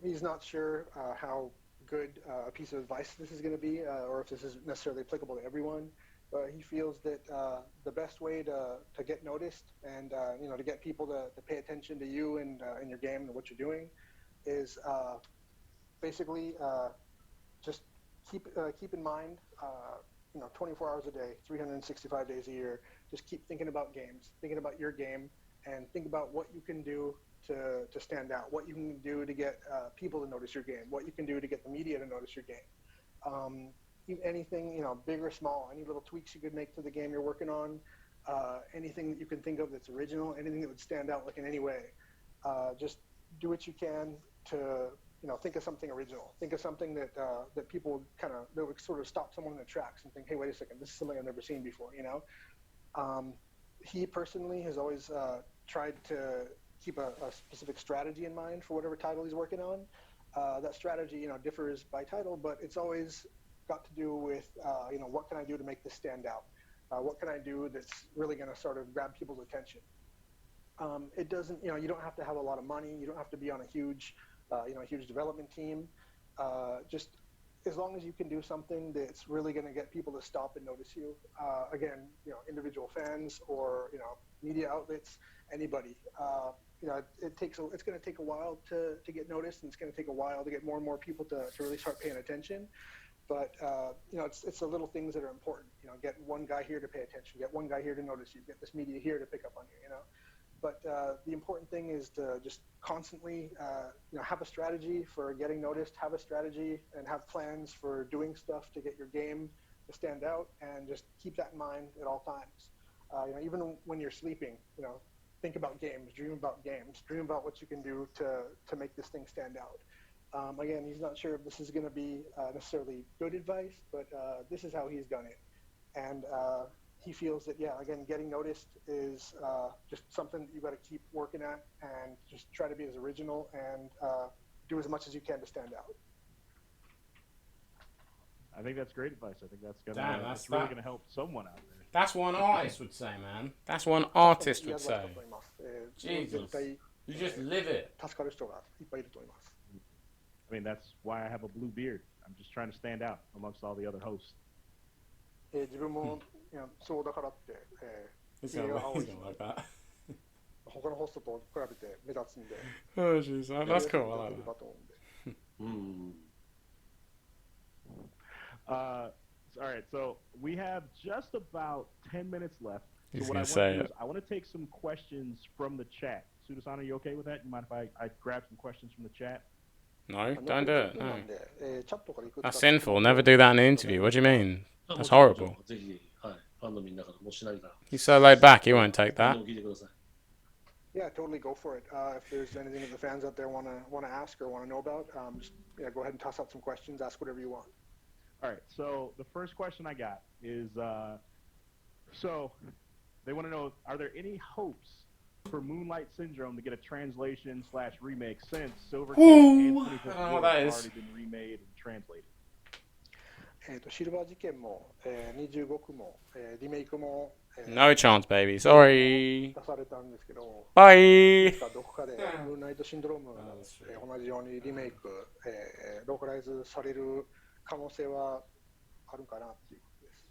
He's not sure how good a piece of advice this is going to be, or if this is necessarily applicable to everyone. But he feels that the best way to get noticed and to get people to pay attention to you and your game and what you're doing is basically just keep in mind 24 hours a day, 365 days a year. Just keep thinking about games, thinking about your game, and think about what you can do to stand out, what you can do to get people to notice your game, what you can do to get the media to notice your game. Anything, big or small, any little tweaks you could make to the game you're working on, anything that you can think of that's original, anything that would stand out like in any way. Just do what you can to think of something original. Think of something that people that would sort of stop someone in their tracks and think, hey, wait a second, this is something I've never seen before. He personally has always tried to keep a specific strategy in mind for whatever title he's working on. That strategy, differs by title, but it's always got to do with, what can I do to make this stand out? What can I do that's really going to sort of grab people's attention? It doesn't, you don't have to have a lot of money. You don't have to be on a huge development team. Just as long as you can do something that's really going to get people to stop and notice you. Again, individual fans or media outlets, anybody. It's going to take a while to get noticed, and it's going to take a while to get more and more people to really start paying attention. But it's the little things that are important. Get one guy here to pay attention. Get one guy here to notice you. Get this media here to pick up on you. But the important thing is to just constantly, have a strategy for getting noticed, have a strategy and have plans for doing stuff to get your game to stand out, and just keep that in mind at all times. Even when you're sleeping, think about games, dream about what you can do to make this thing stand out. Again, he's not sure if this is going to be necessarily good advice, but this is how he's done it. And he feels that, yeah, again, getting noticed is just something that you've got to keep working at and just try to be as original and do as much as you can to stand out.
I think that's great advice. I think that's
That's
really gonna help someone out there.
That's one artist would say, man. That's one artist would say. Jesus, you just live it.
I mean, that's why I have a blue beard. I'm just trying to stand out amongst all the other hosts.
自分もそうだからって、
He's gonna like that.
他のホストと比べて目立つんで。
Oh jeez, that's cool. I like that.
All right, so we have just about 10 minutes left.
He's
so what
gonna
I
say
want to do
it.
is I want to take some questions from the chat. Suda-san, are you okay with that? You mind if I grab some questions from the chat?
No, don't do it. No. That's sinful. Never do that in an interview. What do you mean? That's horrible. He's so laid back, he won't take that.
Yeah, totally go for it. If there's anything that the fans out there want to ask or want to know about, just go ahead and toss out some questions. Ask whatever you want.
All right. So the first question I got is, so they want to know: are there any hopes for Moonlight Syndrome to get a translation/remake since Silver King and 25th Ward have already been remade and translated?
シルバー事件も、25区も、リメイクも、
No chance, baby. Sorry.
出されたんですけど、
Bye.
どこかでムーンナイトシンドローム、同じようにリメイク、ローカライズされる可能性はあるかなっていうことです。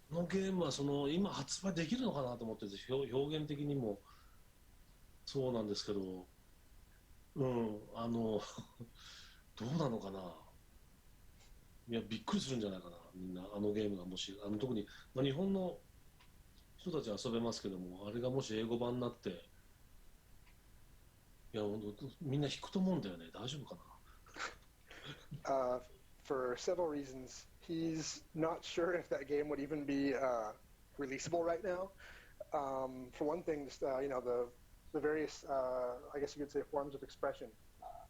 このゲームは今発売できるのかなと思ってて、表現的にもそうなんですけど、どうなのかな。いや、びっくりするんじゃないかな、みんな。ゲームがもし、特に、日本の人たちは遊べますけども、あれがもし英語版になって、いや、みんな引くと思うんだよね。大丈夫か
な。For several reasons, he's not sure if that game would even be releasable right now. For one thing, just, the various, I guess you could say, forms of expression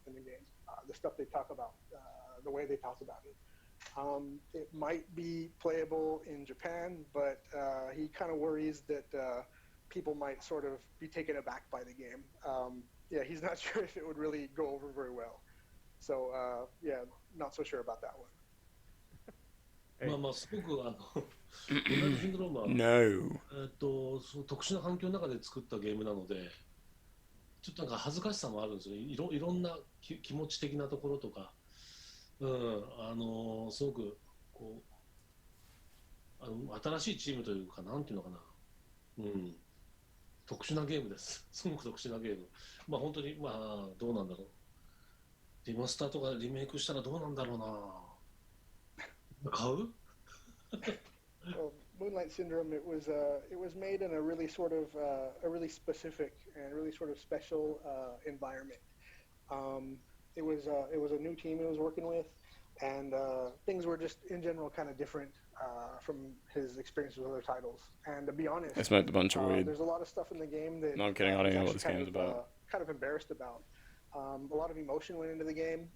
in the game, the stuff they talk about, the way they talk about it. It might be playable in Japan, but he kind of worries that people might sort of be taken aback by the game. Yeah, he's not sure if it would really go over very well. So, yeah, not so sure about that one.
すごくモーナイトシンドロームは
No.
特殊な環境の中で作ったゲームなので、ちょっとなんか恥ずかしさもあるんですよね。いろんな気持ち的なところとか、すごくこう新しいチームというか、なんていうのかな、特殊なゲームです。すごく特殊なゲーム。本当にどうなんだろう。リマスターとかリメイクしたらどうなんだろうな。買う
Moonlight Syndrome, it was made in a really sort of a really specific and really sort of special environment. It was a new team he was working with, and things were just in general kind of different from his experience with other titles. And to be honest,
I smoked a bunch of weed.
There's a lot of stuff in the game that
no, I'm kidding. I don't know what this game is about.
Kind of embarrassed about. A lot of emotion went into the game.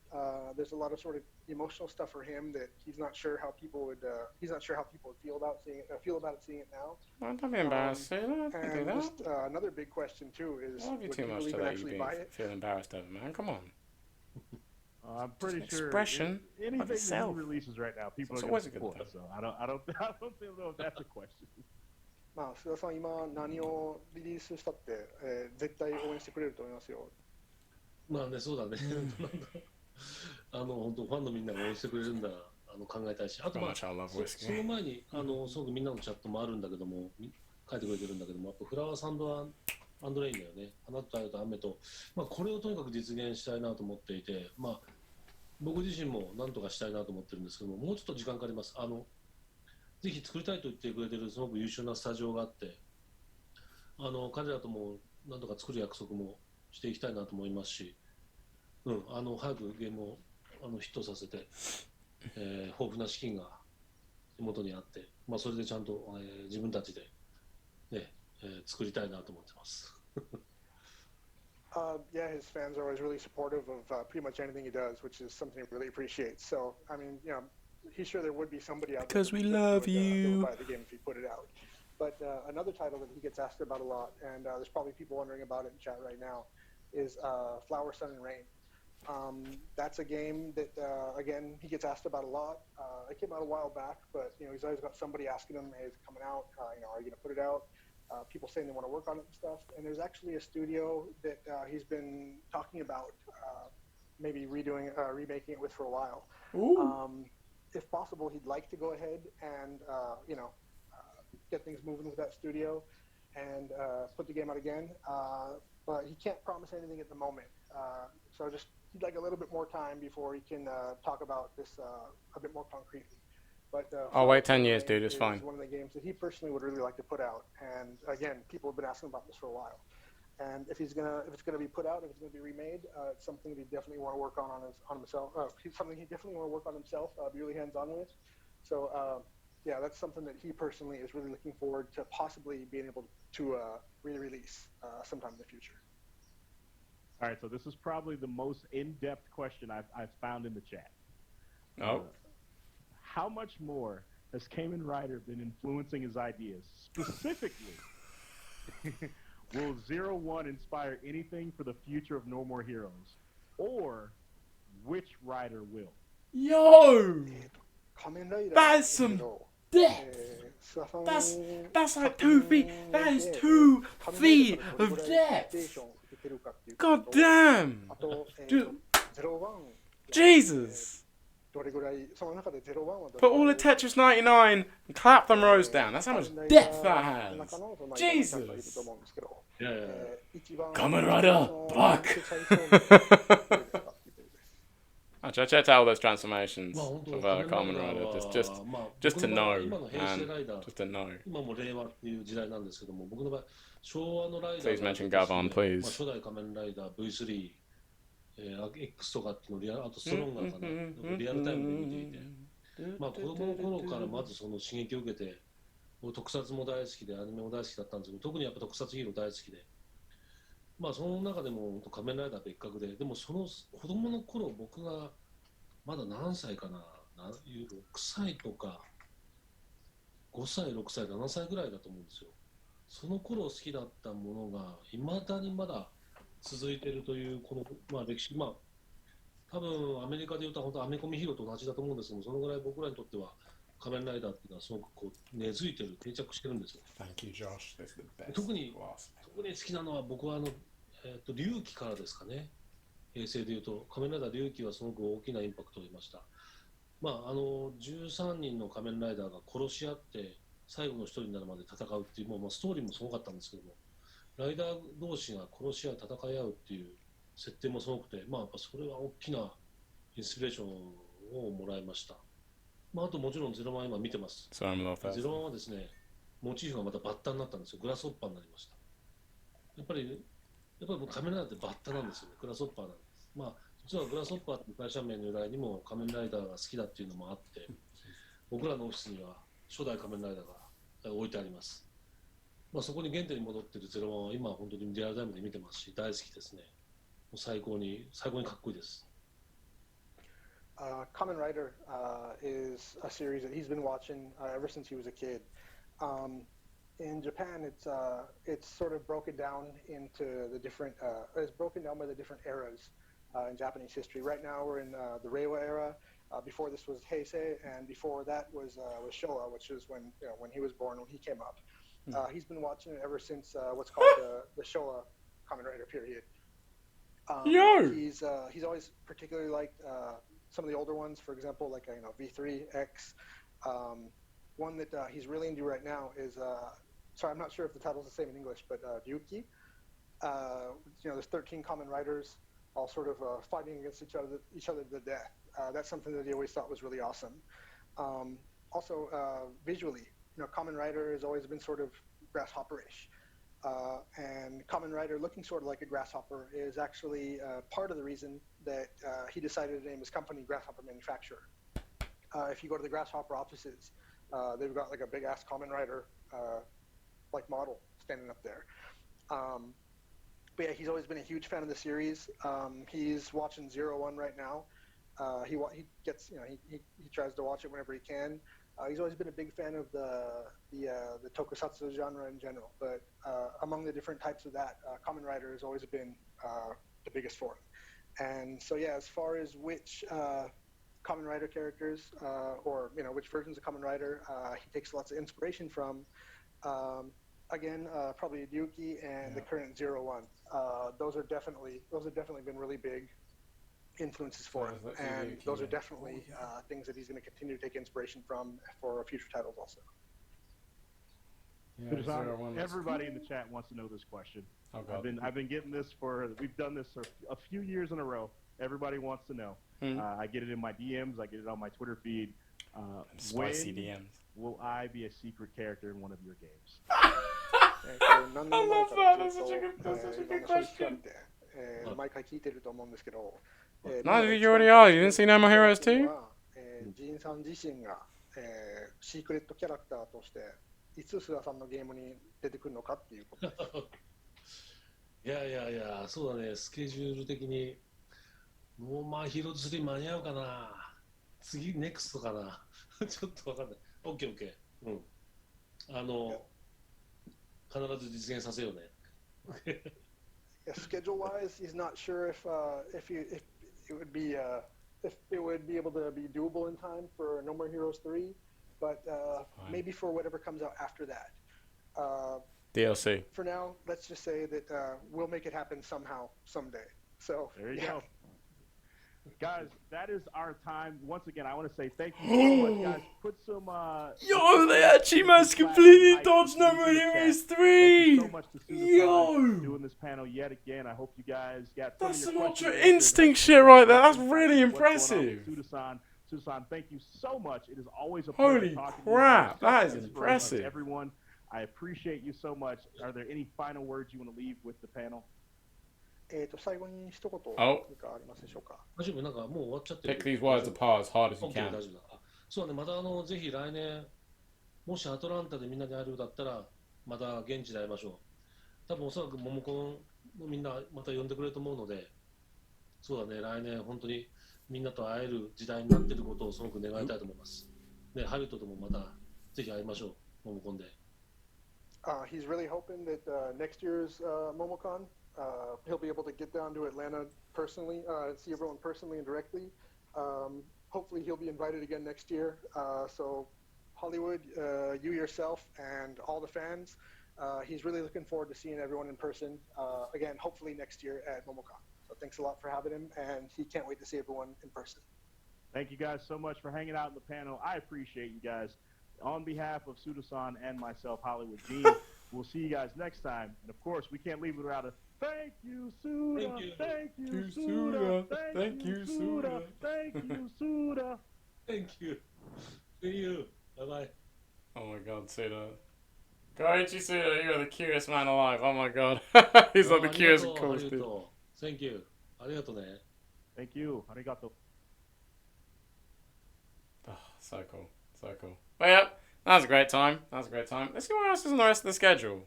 There's a lot of sort of emotional stuff for him that he's not sure how people would feel about seeing it now.
Well, don't be embarrassed.
And just another big question too is,
would you
people even actually buy it?
Feel embarrassed over, man. Come on.
I'm pretty sure
expression
anything
of itself.
That he releases right now, people
it's
are going to
support
it. So I don't know if that's a question.
須田さん今何をリリースしたって、絶対応援してくれると思いますよ。
そうだね。本当ファンのみんなが応援してくれるんだら考えたいし、あとその前にすごくみんなのチャットもあるんだけども、書いてくれてるんだけども、フラワーサンドアンドレインだよね。花と太陽と雨と、これをとにかく実現したいなと思っていて、僕自身も何とかしたいなと思ってるんですけども、もうちょっと時間かかります。ぜひ作りたいと言ってくれてるすごく優秀なスタジオがあって、彼らとも何とか作る約束もしていきたいなと思いますし、早くゲームをヒットさせて、豊富な資金が手元にあって、それでちゃんと、自分たちで、ね作りたいなと思ってます。
Yeah, his fans are always really supportive of pretty much anything he does, which is something he really appreciates. So, I mean, you know, he's sure there would be somebody out there
Because we love
that would
you.
buy the game if he put it out. But another title that he gets asked about a lot, and there's probably people wondering about it in chat right now, is Flower, Sun, and Rain. That's a game that, again, he gets asked about a lot. It came out a while back, but, you know, he's always got somebody asking him, hey, is it coming out? You know, are you going to put it out? People saying they want to work on it and stuff. And there's actually a studio that he's been talking about maybe remaking it with for a while. If possible, he'd like to go ahead and, you know, get things moving with that studio and put the game out again. But he can't promise anything at the moment. So just he'd like a little bit more time before he can talk about this a bit more concretely. But
I'll wait 10 years, dude. It's fine.
It's one of the games that he personally would really like to put out. And again, people have been asking about this for a while. And if it's gonna be put out, if it's gonna be remade, it's something that he definitely want to work on himself. Something he definitely want to work on himself. Be really hands-on with. So yeah, that's something that he personally is really looking forward to possibly being able to re-release sometime in the future.
All right, so this is probably the most in-depth question I've found in the chat.
Oh.
How much more has Kamen Rider been influencing his ideas? Specifically, will 01 inspire anything for the future of No More Heroes? Or which rider will?
Yo! That is some depth! That's like 2 feet. That is 2 feet of depth! God damn! Jesus! Put all the Tetris 99 and clap them rows down. That's how much depth that has. Jesus!
Yeah.
Kamen Rider Black! Actually, I checked out all those transformations of Kamen Rider just to know, man. Just to know.
今も令和っていう時代なんですけども、僕の場合、昭和のライダー
Please mention Gavon, please.
初代仮面ライダー V3、X とかっていうのをあとストロンガーかな、リアルタイムで見ていて、まあ子供の頃からまずその刺激を受けて、特撮も大好きで、アニメも大好きだったんですけど、特にやっぱ特撮ヒーロー大好きで、まあその中でも仮面ライダー別格で、でもその子供の頃僕がまだ何歳かな、6歳とか5歳、6歳、7歳ぐらいだと思うんですよ。その頃好きだったものがいまだにまだ続いているというこの、まあ、歴史、まあ多分アメリカでいうと本当アメコミヒーローと同じだと思うんですけども、そのぐらい僕らにとっては仮面ライダーっていうのはすごくこう根付いてる、定着してるんですよ。
Thank you, Josh. That's the best.
特に好きなのは僕は龍騎からですかね。平成でいうと仮面ライダー龍騎はすごく大きなインパクトを得ました。まあ13人の仮面ライダーが殺し合って最後の一人になるまで戦うっていう、もうストーリーもすごかったんですけども、ライダー同士が殺し合う、戦い合うっていう設定もすごくて、まあやっぱそれは大きなインスピレーションをもらいました。まああともちろん01今見てます。01はですね、モチーフがまたバッタになったんですよ。グラスホッパーになりました。やっぱり仮面ライダーってバッタなんですよね。グラスホッパーなんです。まあ実はグラスホッパーって会社名の由来にも仮面ライダーが好きだっていうのもあって、僕らのオフィスには初代仮面ライダーが置いてあります。まあそこに原点に戻ってる01は今本当にリアルタイムで見てますし、大好きですね。もう最高にかっこいいです。
Kamen Rider is a series that he's been watching ever since he was a kid. In Japan, it's sort of broken down into the different. It's broken down by the different eras in Japanese history. Right now, we're in the Reiwa era. Before this was Heisei, and before that was Showa, which is when he was born, when he came up. He's been watching it ever since what's called the Showa Kamen Rider period. He's always particularly liked some of the older ones. For example, like V3 X. One that he's really into right now is. Sorry, I'm not sure if the title's the same in English, but Ryuki. There's 13 Kamen Riders all sort of fighting against each other to the death. That's something that he always thought was really awesome. Also, visually, Kamen Rider has always been sort of grasshopper-ish. And Kamen Rider looking sort of like a grasshopper is actually part of the reason that he decided to name his company Grasshopper Manufacturer. If you go to the Grasshopper offices, they've got like a big-ass Kamen Rider like model standing up there. but yeah, he's always been a huge fan of the series. He's watching 01 right now. He gets he tries to watch it whenever he can. He's always been a big fan of the tokusatsu genre in general, but among the different types of that, Kamen Rider has always been the biggest for him. And so yeah, as far as which Kamen Rider characters or which versions of Kamen Rider he takes lots of inspiration from, again probably Ryuki and the current 01. Those are definitely been really big influences for him, and those are definitely things that he's going to continue to take inspiration from for future titles also.
Yeah,
everybody in the chat wants to know this question.
Oh, God.
I've been getting this we've done this for a few years in a row. Everybody wants to know. I get it in my DMs. I get it on my Twitter feed.
Spicy DMs.
Will I be a secret character in one of your games?
I love that. That's such a good question. No, you already are. You didn't see No More Heroes 2?
ジンさん自身が、シークレットキャラクターとしていつ須田さんのゲームに出てくるのかっていうことです。
いや、そうだね、スケジュール的にもうヒーローズ3間に合うかな。次ネクストかな。ちょっとわかんない。オッケー。うん。必ず実現させようね。
Yeah, schedule-wise, he's not sure if it would be able to be doable in time for No More Heroes 3, but maybe for whatever comes out after that.
DLC.
For now, let's just say that we'll make it happen somehow, someday. So
there you go. Guys, that is our time. Once again, I want to say thank you so much, guys. Put some.
Yo, they actually must completely dodge No More Heroes 3.
Thank you so much to Suda51 doing this panel yet again. I hope you guys got.
That's some Ultra Instinct shit right there. That's really impressive.
Suda-san, thank you so much. It is always a pleasure talking to you.
Holy crap, that is impressive.
Everyone, I appreciate you so much. Are there any final words you want to leave with the panel?
最後に一言
何か
ありますでしょうか。
大丈夫、なんかもう終わっちゃってる。
Pick these words apart as hard as you can.
大丈夫だ。そうだね、またぜひ来年、もしアトランタでみんなで会えるようだったら、また現地で会いましょう。多分おそらくモモコンのみんなまた呼んでくれると思うので、そうだね、来年本当にみんなと会える時代になっていることをすごく願いたいと思います。ね、ハリウッドともまたぜひ会いましょう、モモコンで。
He's really hoping that next year's Momocon, he'll be able to get down to Atlanta personally, see everyone personally and directly. Hopefully he'll be invited again next year. So Hollywood, you yourself and all the fans, he's really looking forward to seeing everyone in person again, hopefully next year at Momocon. So thanks a lot for having him, and he can't wait to see everyone in person.
Thank you guys so much for hanging out in the panel. I appreciate you guys. On behalf of Suda-san and myself, Hollywood Gene, we'll see you guys next time. And of course, we can't leave it without a thank you, Suda. Thank you, Suda. Thank you, Suda. Thank you, Suda.
Thank you. See you. Bye-bye.
Oh my God, Suda. Koichi Suda, you are the cutest man alive. Oh my God. He's like the cutest and coolest dude.
Thank you. ありがとうね.
Thank you. Arigato.
Oh, so cool. So cool. But yeah, that was a great time. Let's see what else is on the rest of the schedule.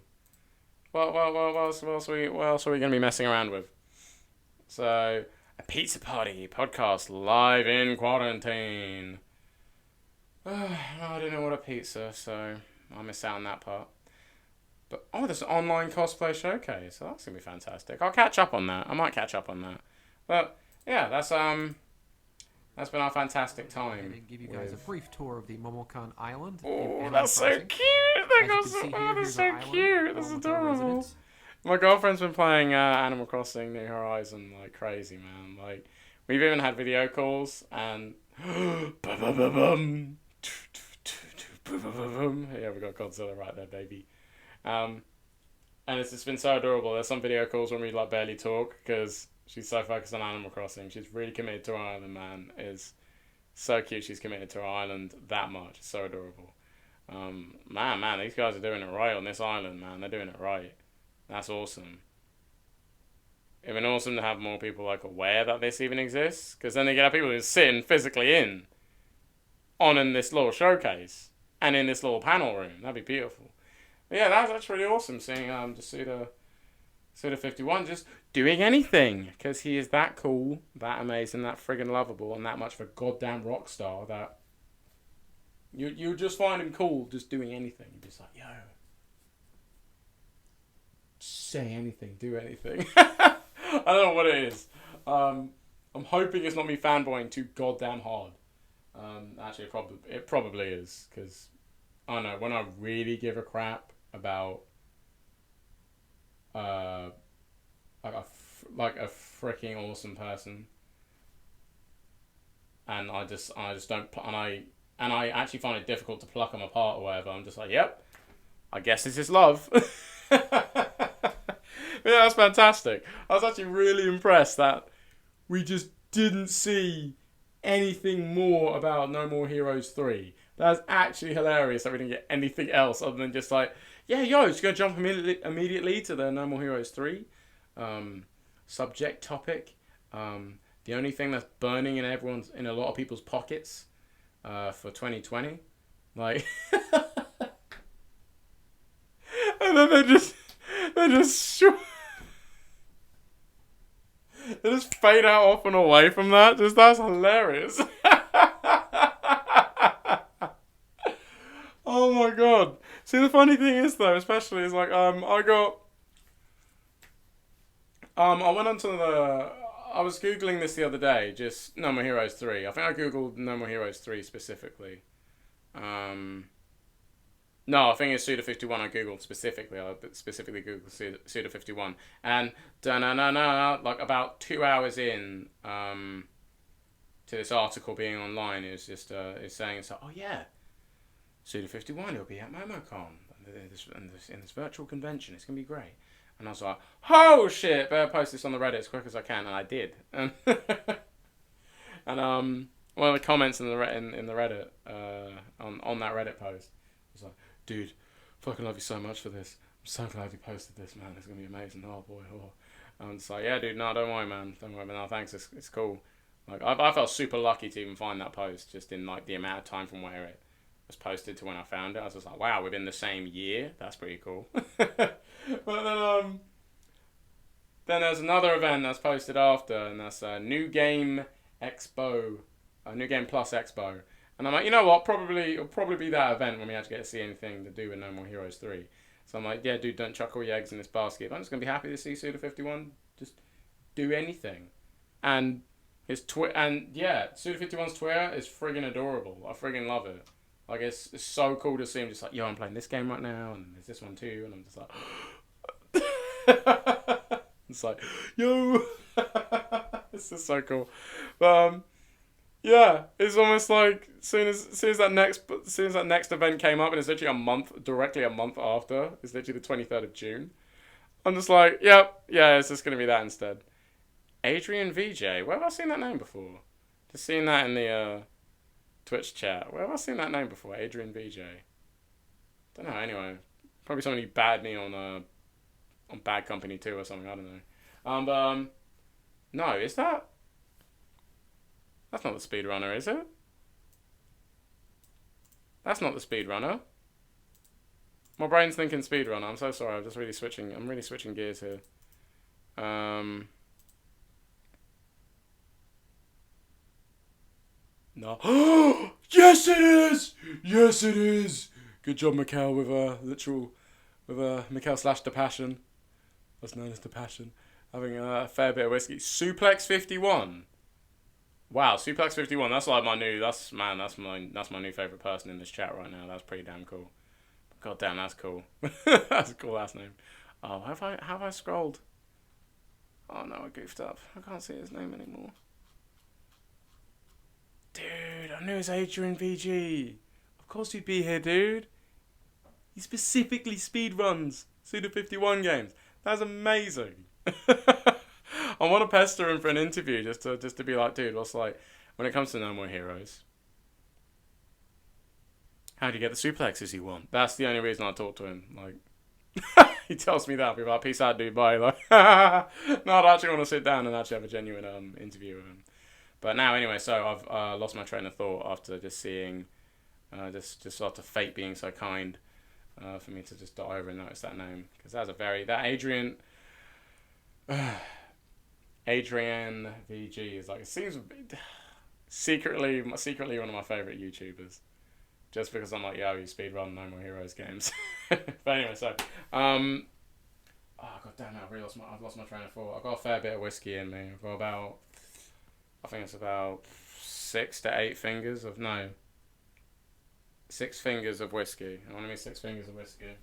What else are we going to be messing around with? So, a pizza party podcast live in quarantine. I don't know what a pizza, so I'll miss out on that part. But, there's an online cosplay showcase, so that's going to be fantastic. I'll catch up on that. I might catch up on that. But, yeah, that's been our fantastic time.
And give you guys a brief tour of the Momocon Island.
Oh, that's so cute! That's so cute! That's adorable. My girlfriend's been playing Animal Crossing New Horizon like crazy, man. Like, we've even had video calls and yeah, we got Godzilla right there, baby. And it's just been so adorable. There's some video calls when we like barely talk because she's so focused on Animal Crossing. She's really committed to her island, man. It's so cute she's committed to her island that much. It's so adorable. Man, these guys are doing it right on this island, man. They're doing it right. That's awesome. It'd been awesome to have more people like aware that this even exists, because then they get people who's sitting physically in this little showcase and in this little panel room. That'd be beautiful. But yeah, that's really awesome seeing Suda Suda51 just doing anything because he is that cool, that amazing, that friggin' lovable, and that much of a goddamn rock star that you just find him cool just doing anything. You're just like, yo, say anything, do anything. I don't know what it is. I'm hoping it's not me fanboying too goddamn hard. Actually, it probably is, because I don't know, when I really give a crap about like a freaking awesome person, and I just don't, and I actually find it difficult to pluck them apart or whatever. I'm just like, yep, I guess this is love. Yeah, that's fantastic. I was actually really impressed that we just didn't see anything more about No More Heroes 3. That's actually hilarious that we didn't get anything else other than just like, yeah, yo, just going to jump immediately to the No More Heroes 3 subject topic. The only thing that's burning in a lot of people's pockets for 2020. Like, and then they just fade out off and away from that. Just, that's hilarious. Oh my god. See, the funny thing is though, especially is like, I was Googling this the other day, just No More Heroes 3. I think I Googled No More Heroes 3 specifically. No, I think it's Suda51 I Googled specifically. I specifically Googled Suda51. And, like about 2 hours in to this article being online, it's just, it's saying, it's like, oh yeah, Suda51, he'll be at Momocon in this virtual convention. It's going to be great. And I was like, oh shit, better post this on the Reddit as quick as I can. And I did. And one of the comments in the Reddit, on that Reddit post was like, dude, fucking love you so much for this. I'm so glad you posted this, man. It's going to be amazing. Oh boy, oh. And it's like, yeah, dude, no, don't worry, man. Don't worry, man. No, thanks. It's cool. Like, I felt super lucky to even find that post, just in like the amount of time from where it was posted to when I found it. I was just like, wow, within the same year. That's pretty cool. But then there's another event that's posted after, and that's a New Game Expo, a New Game Plus Expo. And I'm like, you know what? It'll probably be that event when we actually get to see anything to do with No More Heroes 3. So I'm like, yeah, dude, don't chuck all your eggs in this basket. I'm just gonna be happy to see Suda51 just do anything. And Suda51's Twitter is friggin' adorable. I friggin' love it. Like, it's so cool to see him just like, yo, I'm playing this game right now, and there's this one too, and I'm just like, it's like, yo, it's just so cool. But yeah, it's almost like soon as that next event came up, and it's literally directly a month after, it's literally the 23rd of June. I'm just like, yep, yeah, it's just gonna be that instead. Adrian VJ, where have I seen that name before? Just seen that in the Twitch chat. Where have I seen that name before? Adrian VJ. Don't know. Anyway, probably somebody bad me on Bad Company 2 or something. I don't know. No, is that? That's not the speedrunner, is it? That's not the speedrunner. My brain's thinking speedrunner. I'm so sorry. I'm really switching gears here. No. Yes, it is. Yes, it is. Good job, Mikkel, with Mikkel / The Passion. That's known as The Passion. Having a fair bit of whiskey. Suplex 51. Wow, Suplex 51. That's like that's my new favorite person in this chat right now. That's pretty damn cool. God damn, that's cool. That's a cool last name. Oh, have I scrolled? Oh no, I goofed up. I can't see his name anymore. Dude, I knew it was Adrian VG. Of course he'd be here, dude. He specifically speedruns Suda51 games. That's amazing. I want to pester him for an interview just to be like, dude, what's like, when it comes to No More Heroes, how do you get the suplexes you want? That's the only reason I talk to him. Like, he tells me that. I'll be like, peace out, dude, bye. Like, no, I'd actually want to sit down and actually have a genuine interview with him. But now, anyway, so I've lost my train of thought after just seeing, just after fate being so kind for me to just dot over and notice that name. Because that Adrian, Adrian VG is like, it seems secretly one of my favorite YouTubers. Just because I'm like, yo, you speedrun No More Heroes games. But anyway, so, oh god damn it, I've lost my train of thought. I've got a fair bit of whiskey in me. I've got about, I think it's about 6 to 8 fingers of, no, 6 fingers of whiskey. And what I mean 6 fingers of whiskey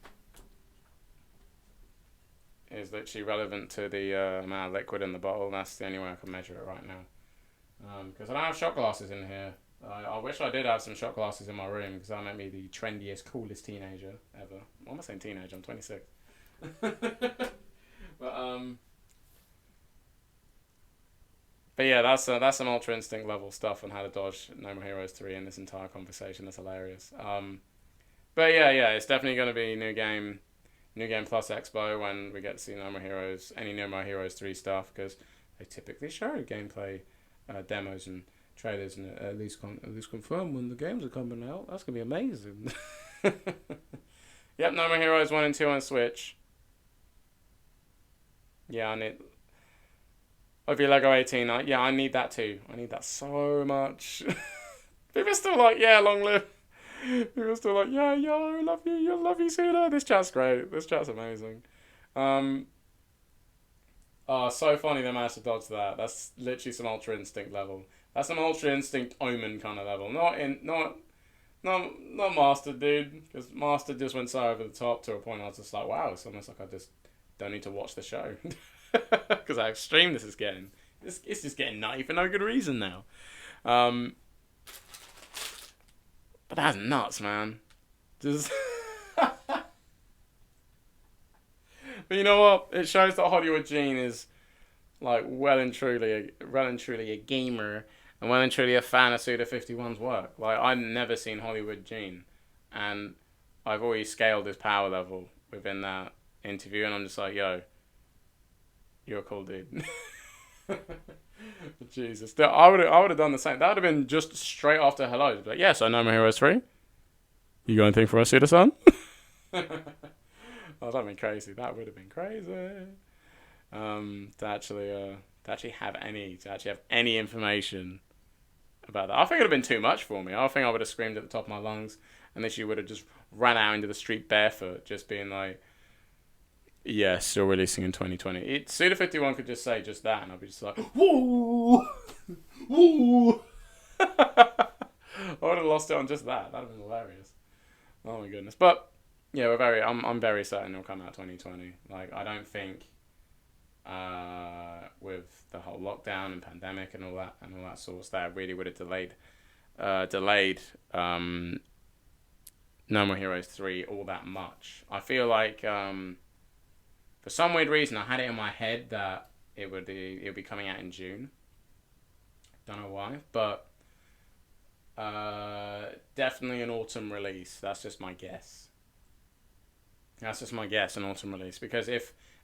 is literally relevant to the amount of liquid in the bottle. That's the only way I can measure it right now. Because I don't have shot glasses in here. I wish I did have some shot glasses in my room, because that made me the trendiest, coolest teenager ever. Why am I saying teenager? I'm 26. But yeah, that's some Ultra Instinct level stuff on how to dodge No More Heroes 3 in this entire conversation. That's hilarious. But yeah, it's definitely going to be New Game Plus Expo when we get to see any No More Heroes 3 stuff, because they typically show gameplay demos and trailers and at least confirm when the games are coming out. That's going to be amazing. Yep, No More Heroes 1 and 2 on Switch. Yeah, I need... Lego 18, I need that too. I need that so much. People are still like, yeah, long live. People are still like, yeah, I love you, Suda. This chat's great. This chat's amazing. Oh, so funny they managed to dodge that. That's literally some Ultra Instinct level. That's some Ultra Instinct Omen kind of level. Not Master, dude. Because Master just went so over the top to a point I was just like, wow, it's almost like I just don't need to watch the show. Because how extreme this is getting. It's just getting nutty for no good reason now. But that's nuts, man. Just... But you know what? It shows that Hollywood Gene is like well and truly a gamer and well and truly a fan of Suda51's work. Like, I've never seen Hollywood Gene, and I've always scaled his power level within that interview, and I'm just like, yo, you're a cool dude. Jesus, I would have done the same. That would have been just straight after hello. Like, yes, I know My Heroes 3. You got anything for us, Suda-san? Oh, that'd been crazy. That would have been crazy. To actually have any information about that. I think it would have been too much for me. I think I would have screamed at the top of my lungs, and then she would have just ran out into the street barefoot, just being like, yeah, still releasing in 2020. Suda51 could just say just that, and I'd be just like, woo! Woo! I would have lost it on just that. That would have been hilarious. Oh my goodness. But yeah, I'm very certain it'll come out 2020. Like, I don't think with the whole lockdown and pandemic and all that sorts, that really would have delayed No More Heroes 3 all that much. I feel like for some weird reason I had it in my head that it would be coming out in June. Don't know why, but definitely an autumn release. That's just my guess. An autumn release, because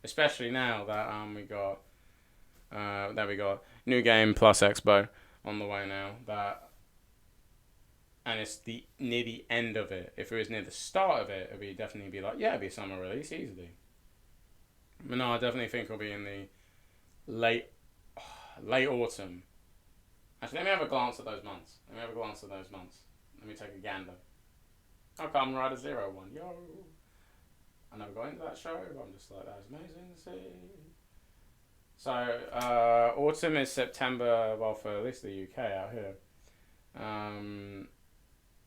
especially now that we got New Game Plus Expo on the way now, and it's near the end of it. If it was near the start of it, it'd definitely be like, yeah, it'd be a summer release easily. But no, I definitely think it'll be in the late autumn. Actually, let me have a glance at those months. Let me take a gander. Oh, Kamen Rider 01. Yo! I never got into that show, but I'm just like, that was amazing to see. So, autumn is September, well, for at least the UK out here.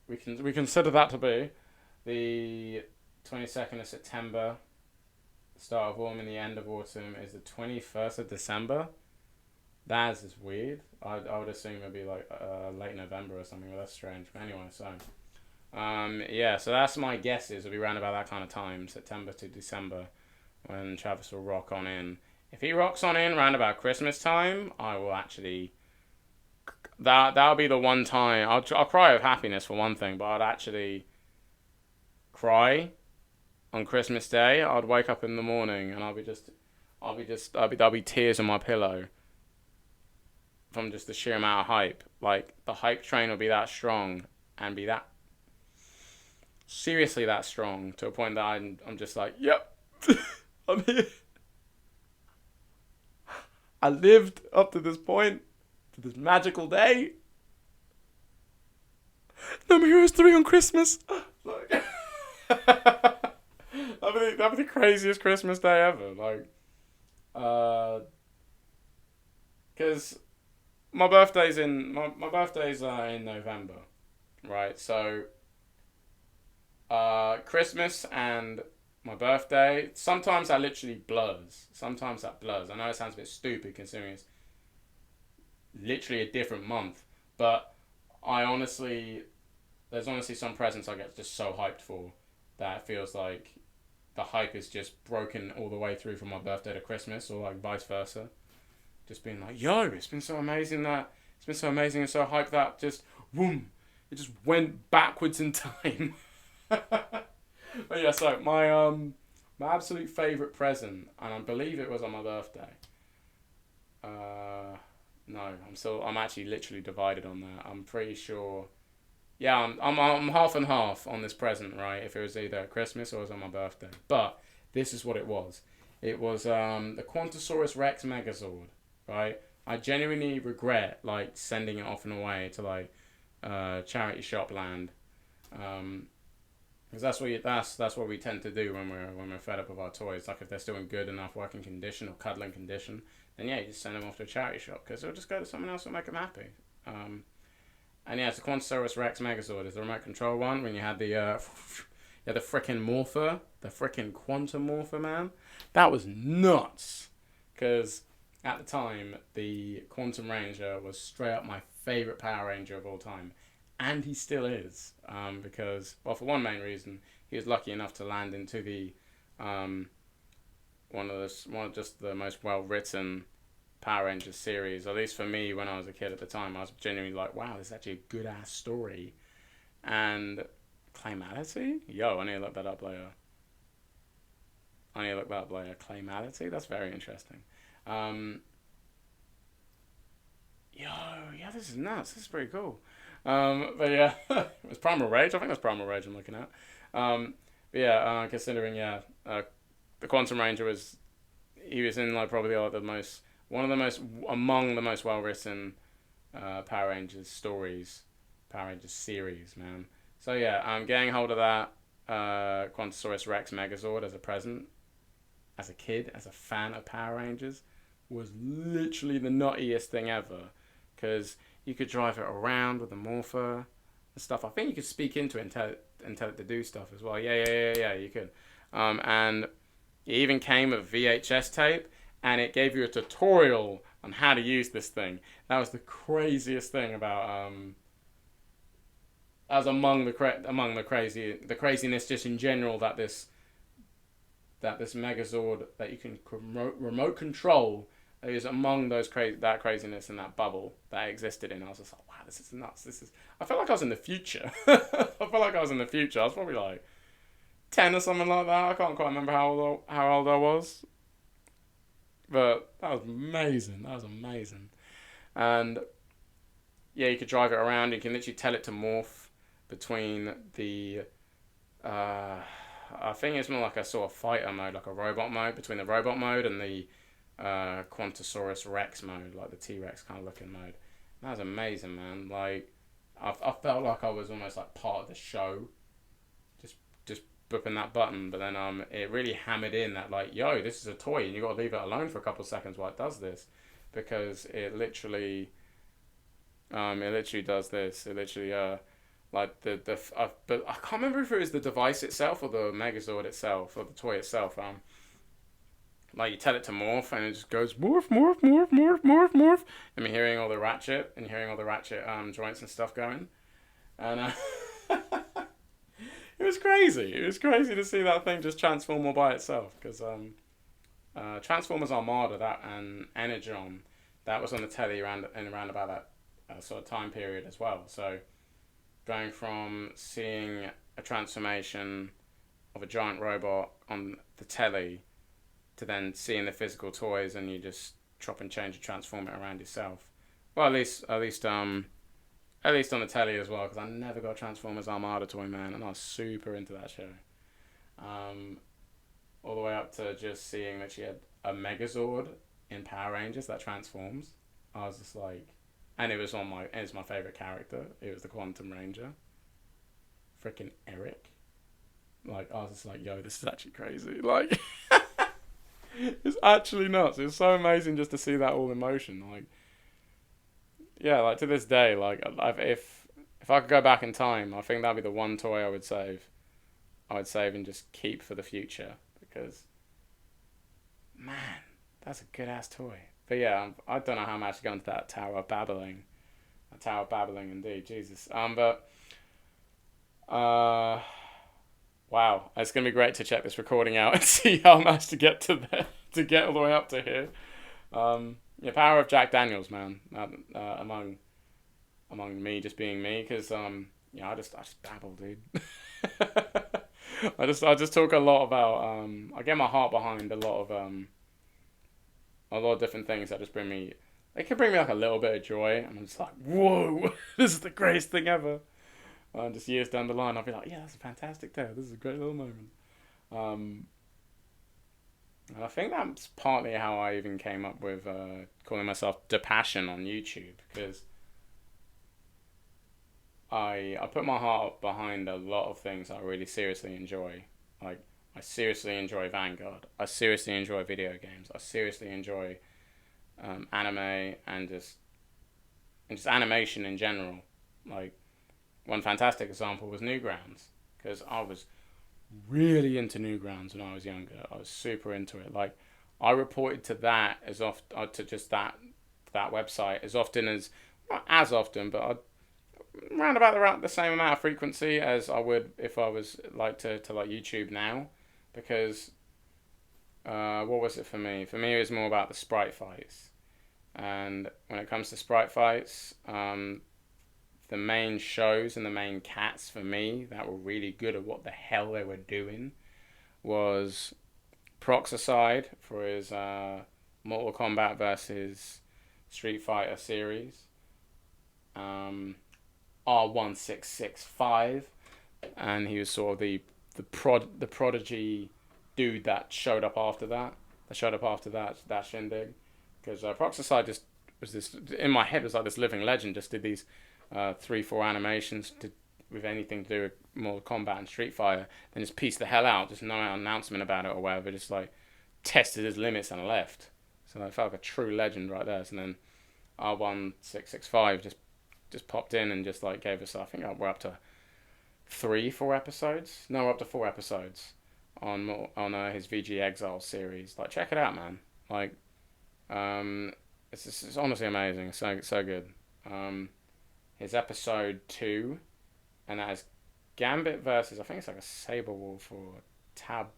We consider that to be the 22nd of September. The start of autumn and the end of autumn is the 21st of December. That is just weird. I would assume it'd be like late November or something, but that's strange. But anyway, so so that's my guesses. It'll be around about that kind of time, September to December, when Travis will rock on in. If he rocks on in around about Christmas time, I will actually... That'll be the one time... I'll cry of happiness for one thing, but I'd actually cry on Christmas Day. I'd wake up in the morning and there'll be tears on my pillow from just the sheer amount of hype. Like, the hype train will be that strong and be that... seriously that strong, to a point that I'm just like, yep, I'm here. I lived up to this point, to this magical day. No More Heroes 3 on Christmas. Like, that'd be the craziest Christmas day ever. Like, because my birthday's in November, right? So, Christmas and my birthday, sometimes that literally blurs. Sometimes that blurs. I know it sounds a bit stupid considering it's literally a different month, but there's honestly some presents I get just so hyped for that it feels like the hype is just broken all the way through from my birthday to Christmas, or like vice versa. Just being like, yo, it's been so amazing and so hyped that just, boom, it just went backwards in time. But yeah, so my absolute favourite present, and I believe it was on my birthday. No, I'm actually literally divided on that. I'm pretty sure. Yeah, I'm half and half on this present, right? If it was either at Christmas or it was on my birthday. But this is what it was. It was the Quantosaurus Rex Megazord, right? I genuinely regret like sending it off and away to like charity shop land, because that's what we tend to do when we're fed up with our toys. Like if they're still in good enough working condition or cuddling condition, then yeah, you just send them off to a charity shop because they'll just go to someone else that'll make them happy. And yeah, it's the Quantosaurus Rex Megazord. It's the remote control one when you had the the frickin' Morpher, the frickin' Quantum Morpher, man. That was nuts. Because at the time, the Quantum Ranger was straight up my favourite Power Ranger of all time. And he still is. Because, well, for one main reason, he was lucky enough to land into the one of just the most well-written Power Rangers series, at least for me when I was a kid at the time. I was genuinely like, wow, this is actually a good ass story. And Claymality? Yo, I need to look that up later. Claymality? That's very interesting. Yo, yeah, this is nuts. This is pretty cool. But yeah, it's Primal Rage. I think that's Primal Rage I'm looking at. But yeah, considering, the Quantum Ranger was in like probably like among the most well written Power Rangers stories, Power Rangers series, man. So yeah, I'm getting hold of that Quantosaurus Rex Megazord as a present. As a kid, as a fan of Power Rangers, was literally the nuttiest thing ever, because you could drive it around with the Morpher and stuff. I think you could speak into it and tell it to do stuff as well. Yeah, you could. And it even came with VHS tape, and it gave you a tutorial on how to use this thing. That was the craziest thing about as among the craziness just in general that this Megazord that you can remote control is among that craziness and that bubble that existed in. I was just like, wow, this is nuts. I felt like I was in the future. I was probably like 10 or something like that. I can't quite remember how old I was. But that was amazing. And yeah, you could drive it around. You can literally tell it to morph between the I think it's more like a sort of fighter mode, like a robot mode, between the robot mode and the Quantosaurus Rex mode, like the T-Rex kind of looking mode. That was amazing, man. Like, I felt like I was almost like part of the show, just booping that button. But then it really hammered in that like, yo, this is a toy, and you got to leave it alone for a couple of seconds while it does this, because it literally does this. It literally like but I can't remember if it was the device itself or the Megazord itself or the toy itself. Like you tell it to morph and it just goes morph, morph, morph, morph, morph, morph. And you're hearing all the ratchet joints and stuff going, and it was crazy. It was crazy to see that thing just transform all by itself, because Transformers Armada and Energon, that was on the telly around about that sort of time period as well. So going from seeing a transformation of a giant robot on the telly to then seeing the physical toys, and you just chop and change and transform it around yourself. Well, at least on the telly as well, because I never got Transformers Armada toy, man, and I was super into that show. All the way up to just seeing that she had a Megazord in Power Rangers that transforms. I was just like, and it's my favorite character. It was the Quantum Ranger. Freaking Eric. Like, I was just like, yo, this is actually crazy. Like, it's actually nuts. It's so amazing just to see that all in motion. Like, yeah, like to this day, like, if I could go back in time, I think that'd be the one toy I would save. I would save and just keep for the future because, man, that's a good ass toy. But yeah, I don't know how much to go into that Tower of Babbling. A Tower of Babbling, indeed, Jesus. Wow, it's gonna be great to check this recording out and see how I managed to get to there, to get all the way up to here. Yeah, power of Jack Daniels, man. Among me just being me, because yeah, I just babble, dude. I just talk a lot about I get my heart behind a lot of different things that just bring me. It can bring me like a little bit of joy, and I'm just like, whoa, this is the greatest thing ever. And just years down the line, I'll be like, yeah, that's a fantastic day. This is a great little moment. And I think that's partly how I even came up with calling myself DePassion on YouTube, because I put my heart behind a lot of things I really seriously enjoy. Like, I seriously enjoy Vanguard. I seriously enjoy video games. I seriously enjoy anime and just animation in general. Like, one fantastic example was Newgrounds, because I was really into Newgrounds when I was younger. I was super into it. Like, I reported to that as often to just that website as often as, not as often, but around about the same amount of frequency as I would if I was like to like YouTube now, because what was it for me? For me, it was more about the sprite fights, and when it comes to sprite fights, the main shows and the main cats for me that were really good at what the hell they were doing was Proxicide for his Mortal Kombat versus Street Fighter series, R1665, and he was sort of the prodigy dude that showed up after that. That shindig, because Proxicide just was this, in my head, was like this living legend. Just did these 3-4 animations with anything to do with Mortal Kombat and Street Fighter, then just pieced the hell out, just no announcement about it or whatever, just like tested his limits and left. So I felt like a true legend right there. So then R1665 just popped in and just like gave us, I think we're up to 3-4 episodes. No, we're up to 4 episodes on his VG Exile series. Like, check it out, man. Like, it's honestly amazing. So good. His episode 2, and that is Gambit versus, I think it's like a Saber Wolf or Tabot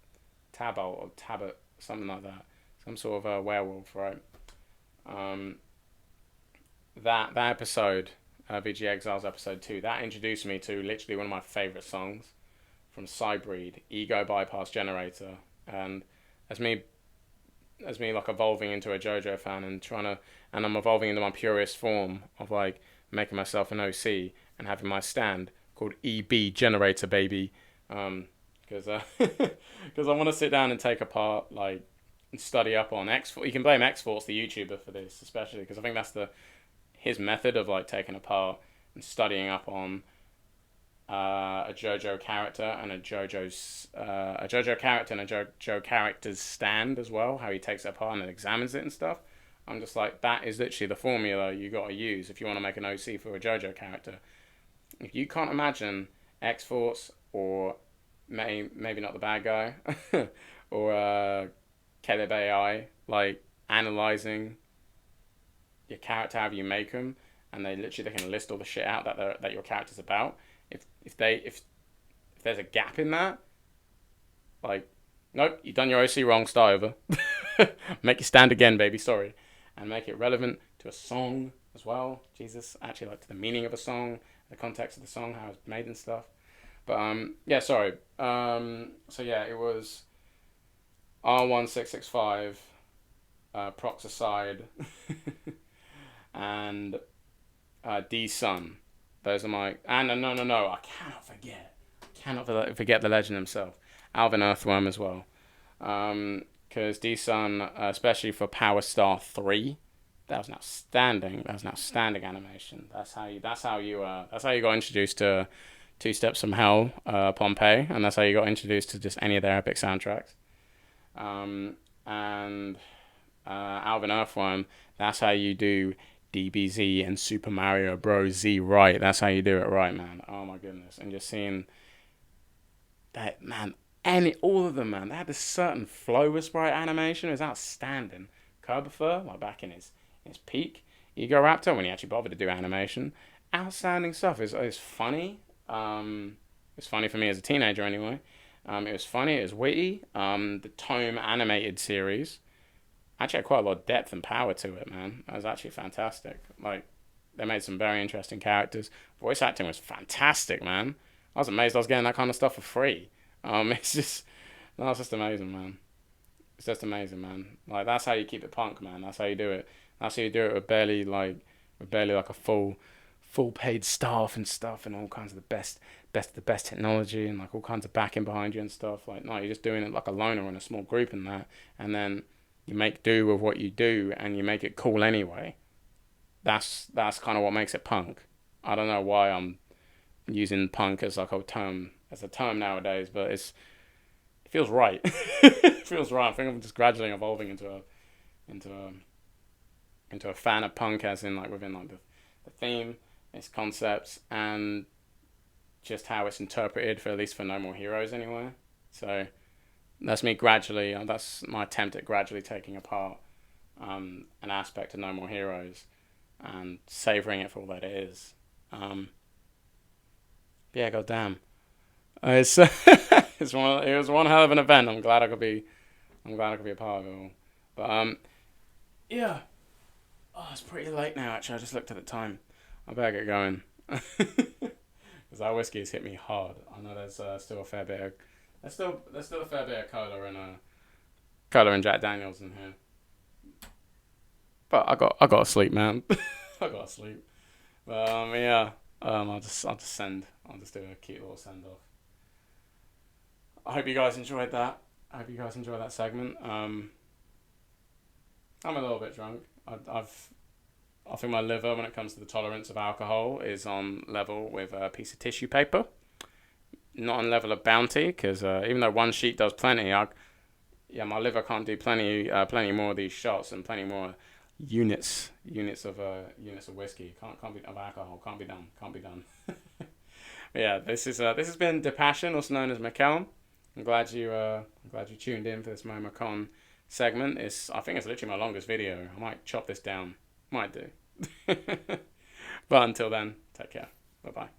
or Tabot, something like that. Some sort of a werewolf, right? That episode, VG Exiles episode 2, that introduced me to literally one of my favourite songs from Cybreed, Ego Bypass Generator. And as me like evolving into a JoJo fan and I'm evolving into my purest form of like making myself an OC and having my stand called EB Generator, baby, because I want to sit down and take apart, like, and study up on X-Force. You can blame X-Force, the YouTuber, for this, especially because I think that's his method of like taking apart and studying up on a JoJo character and a JoJo character's stand as well, how he takes it apart and examines it and stuff. I'm just like, that is literally the formula you got to use if you want to make an OC for a JoJo character. If you can't imagine X-Force, or maybe not the bad guy, or Caleb AI, like, analyzing your character, however you make them, and they can list all the shit out that your character's about. If there's a gap in that, like, nope, you've done your OC wrong, start over. Make your stand again, baby, sorry. And make it relevant to a song as well. Jesus, actually, like, to the meaning of a song, the context of the song, how it's made and stuff. But yeah, sorry. So yeah, it was R1665, Proxicide, and D-Sun. Those are my... And no, I cannot forget the legend himself. Alvin Earthworm as well. because D-Sun, especially for Power Star 3, that was an outstanding animation. That's how you got introduced to Two Steps from Hell, Pompeii, and that's how you got introduced to just any of their epic soundtracks. And Alvin Earthworm, that's how you do DBZ and Super Mario Bros. Z right. That's how you do it right, man. Oh my goodness. And just seeing that, man, all of them, man, they had this certain flow with sprite animation. It was outstanding. Kerberfer, like back in his peak. Ego Raptor, when he actually bothered to do animation. Outstanding stuff. It's funny. It's funny for me as a teenager anyway. It was funny, it was witty. The Tome animated series actually had quite a lot of depth and power to it, man. It was actually fantastic. Like, they made some very interesting characters. Voice acting was fantastic, man. I was amazed I was getting that kind of stuff for free. It's just amazing, man. It's just amazing, man. Like, that's how you keep it punk, man. That's how you do it. That's how you do it with barely like a full paid staff and stuff, and all kinds of the best technology and like all kinds of backing behind you and stuff. Like, no, you're just doing it like a loner in a small group and that, and then you make do with what you do and you make it cool anyway. That's kind of what makes it punk. I don't know why I'm using punk as like a term nowadays, but it feels right. It feels right. I think I'm just gradually evolving into a fan of punk, as in like within like the theme, its concepts, and just how it's interpreted, for at least for No More Heroes anyway. So that's me gradually. That's my attempt at gradually taking apart an aspect of No More Heroes and savoring it for all that it is. Yeah, goddamn. It was one hell of an event. I'm glad I could be a part of it all. But yeah. Oh, it's pretty late now. Actually, I just looked at the time. I better get going. Because that whiskey's hit me hard. I know there's still a fair bit of cola and Jack Daniels in here. But I got to sleep, man. I got to sleep. But yeah. I'll just do a cute little send off. I hope you guys enjoyed that. Segment. I'm a little bit drunk. I think my liver, when it comes to the tolerance of alcohol, is on level with a piece of tissue paper. Not on level of Bounty, because even though one sheet does plenty, my liver can't do plenty more of these shots and plenty more units of whiskey. Can't be of alcohol. Can't be done. Yeah, this has been The Passion, also known as McCallum. I'm glad you tuned in for this Momocon segment. I think it's literally my longest video. I might chop this down. Might do. But until then, take care. Bye bye.